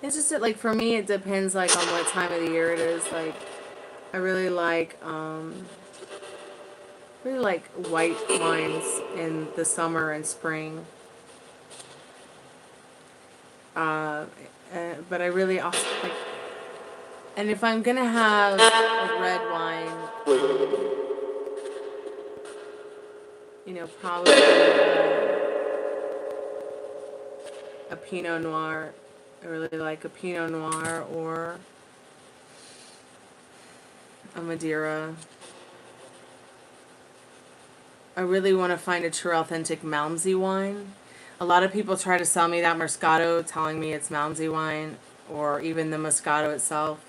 It's just that, like, for me, it depends, like, on what time of the year it is. Like, I really like white wines in the summer and spring. But I really also like, and if I'm gonna have a red wine, you know, probably a Pinot Noir. I really like a Pinot Noir or a Madeira. I really want to find a true authentic Malmsey wine. A lot of people try to sell me that Moscato, telling me it's Malmsey wine, or even the Moscato itself.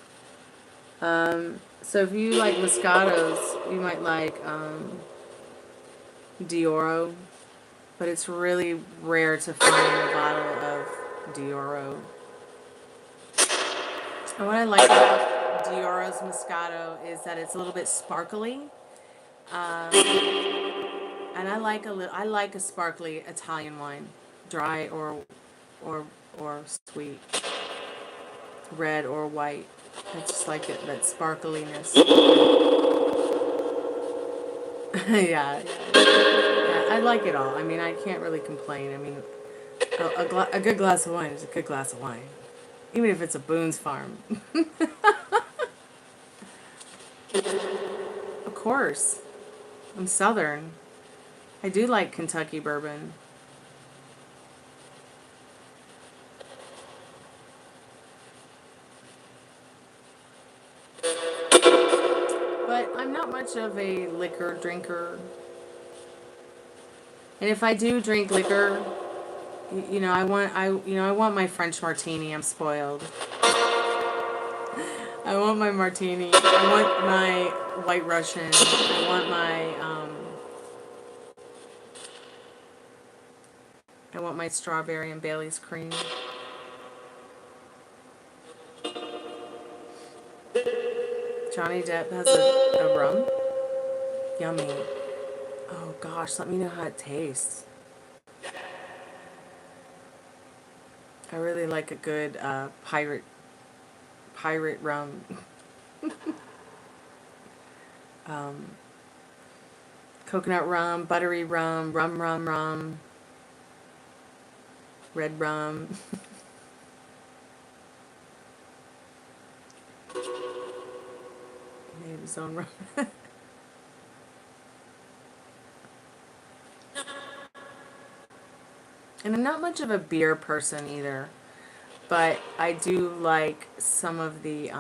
So if you like Moscatos, you might like Dioro, but it's really rare to find a bottle of Dioro. And what I like about Dioro's Moscato is that it's a little bit sparkly. And I like a sparkly Italian wine, dry or sweet, red or white. I just like it, that sparkliness. Yeah, I like it all. I mean, I can't really complain. I mean, a good glass of wine is a good glass of wine, even if it's a Boone's Farm. Of course, I'm Southern. I do like Kentucky bourbon. But I'm not much of a liquor drinker. And if I do drink liquor, you know, I want my French martini. I'm spoiled. I want my martini. I want my White Russian. I want my strawberry and Bailey's cream. Johnny Depp has a rum. Yummy. Oh gosh, let me know how it tastes. I really like a good pirate rum. Coconut rum, buttery rum, rum, red rum. Made his own rum. And I'm not much of a beer person either, but I do like some of the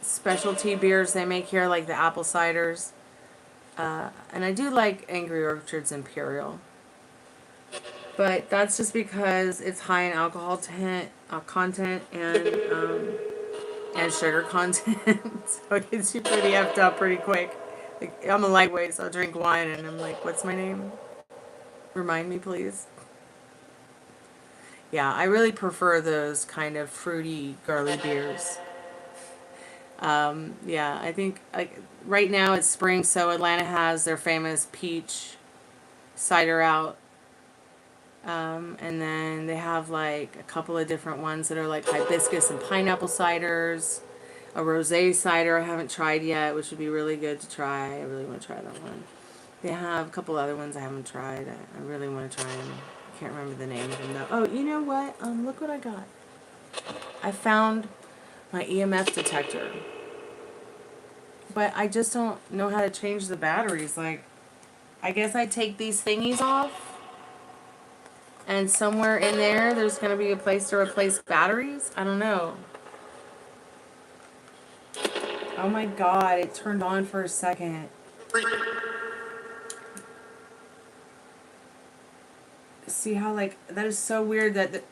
specialty beers they make here, like the apple ciders. And I do like Angry Orchard's Imperial. But that's just because it's high in alcohol content and sugar content. So it gets you pretty effed up pretty quick. Like, I'm a lightweight, so I'll drink wine and I'm like, what's my name? Remind me, please. Yeah, I really prefer those kind of fruity, girly beers. Yeah, I think like right now it's spring, so Atlanta has their famous peach cider out. And then they have like a couple of different ones that are like hibiscus and pineapple ciders. A rosé cider I haven't tried yet, which would be really good to try. I really want to try that one. They have a couple other ones I haven't tried. I really want to try them. I can't remember the name of them though. Oh, you know what? Look what I got. I found my EMF detector. But I just don't know how to change the batteries. Like, I guess I take these thingies off. And somewhere in there, there's going to be a place to replace batteries? I don't know. Oh my god, it turned on for a second. See how, like, that is so weird that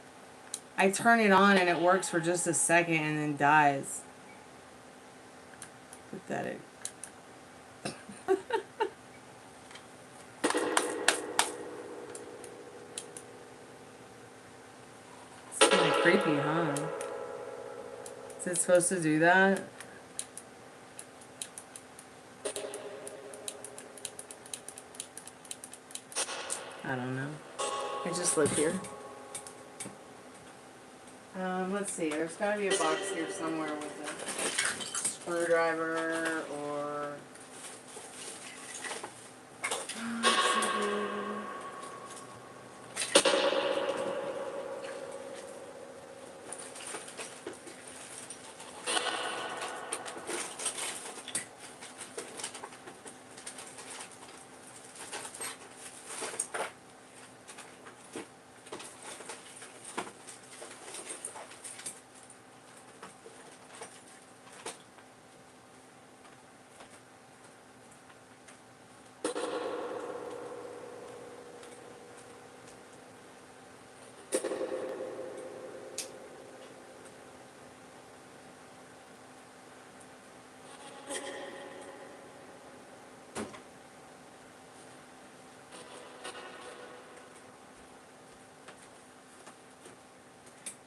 I turn it on and it works for just a second and then dies. Pathetic. It's kind of creepy, huh? Is it supposed to do that? I don't know. I just live here. Let's see. There's got to be a box here somewhere with a screwdriver or...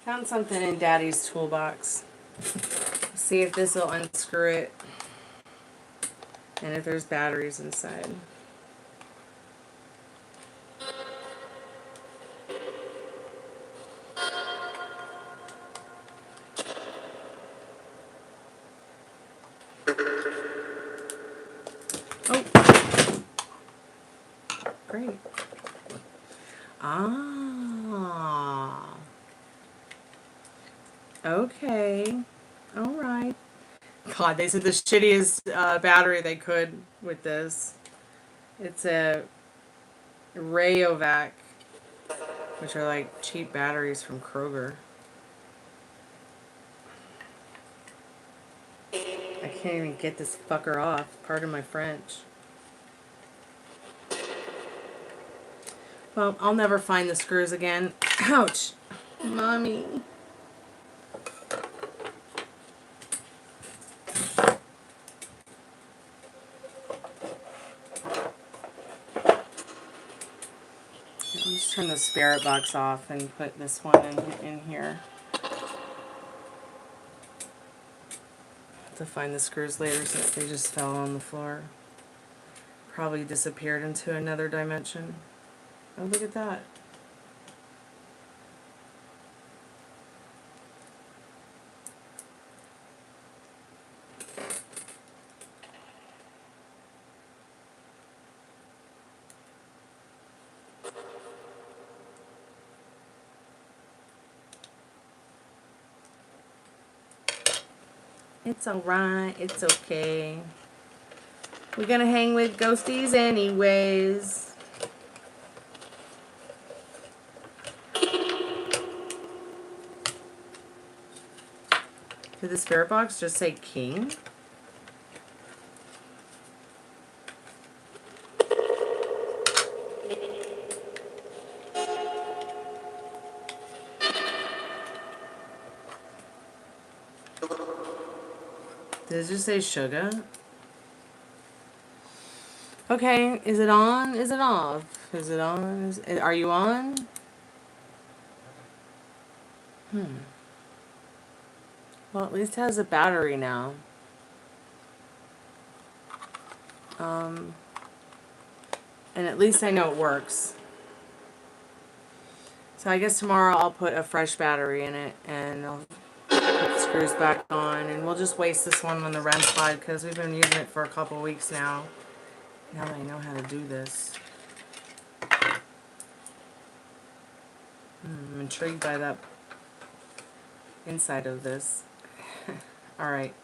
Found something in Daddy's toolbox. See if this will unscrew it. And if there's batteries inside. Oh. Great. Ah. Okay. Alright. God, they said the shittiest battery they could with this. It's a Rayovac, which are like cheap batteries from Kroger. I can't even get this fucker off. Pardon my French. Well, I'll never find the screws again. Ouch! Mommy. Let's turn the spirit box off and put this one in here. To find the screws later since they just fell on the floor. Probably disappeared into another dimension. Oh, look at that. It's alright, it's okay. We're gonna hang with ghosties anyways. Did the spirit box just say king? Did it just say sugar? Okay, is it on? Is it off? Is it on? Are you on? Well, at least it has a battery now. And at least I know it works. So I guess tomorrow I'll put a fresh battery in it and I'll put the screws back on, and we'll just waste this one on the REM pod because we've been using it for a couple weeks now. Now that I know how to do this. I'm intrigued by that inside of this. Alright.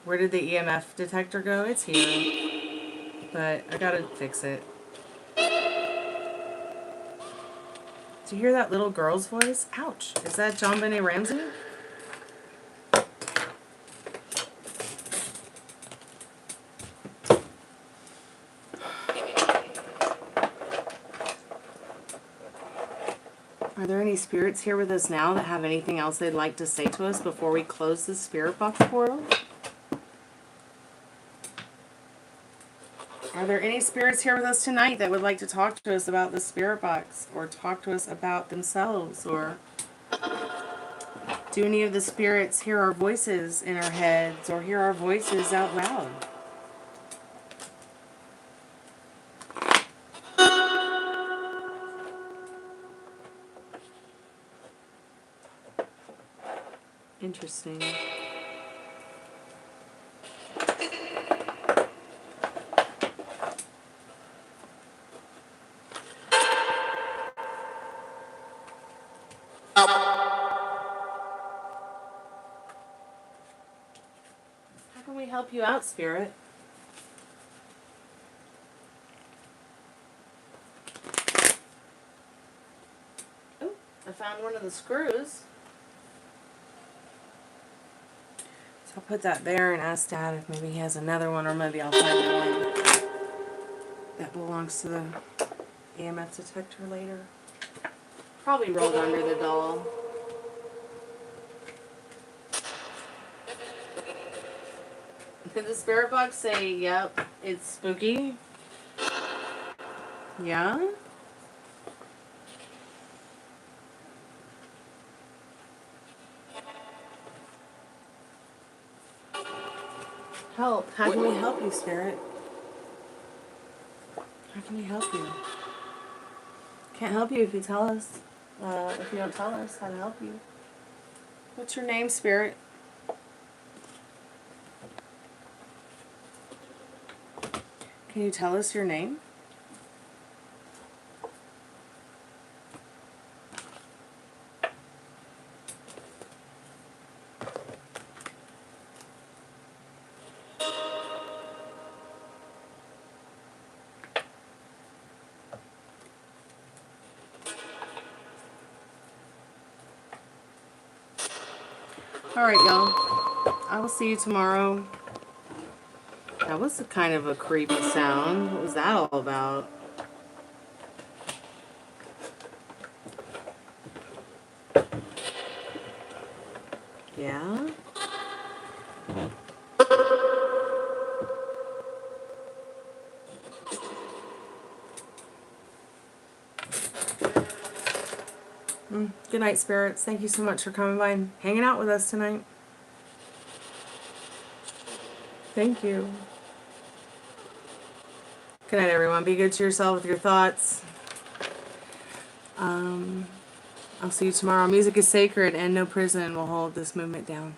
Where did the EMF detector go? It's here. But I gotta fix it. Do you hear that little girl's voice? Ouch. Is that John Benet Ramsey? Are there any spirits here with us now that have anything else they'd like to say to us before we close the spirit box portal? Are there any spirits here with us tonight that would like to talk to us about the spirit box, or talk to us about themselves, or do any of the spirits hear our voices in our heads, or hear our voices out loud? Interesting. How can we help you out, Spirit? Oh, I found one of the screws. So I'll put that there and ask Dad if maybe he has another one, or maybe I'll find one that belongs to the EMF detector later. Probably rolled under the doll. Did the spirit box say, yep, it's spooky? Yeah? Help. How can we help you, Spirit? How can we help you? Can't help you if you tell us. If you don't tell us how to help you. What's your name, Spirit? Can you tell us your name? Alright, y'all. I will see you tomorrow. That was a kind of a creepy sound. What was that all about? Yeah? Good night, spirits. Thank you so much for coming by and hanging out with us tonight. Thank you. Good night, everyone. Be good to yourself with your thoughts. I'll see you tomorrow. Music is sacred, and no prison will hold this movement down.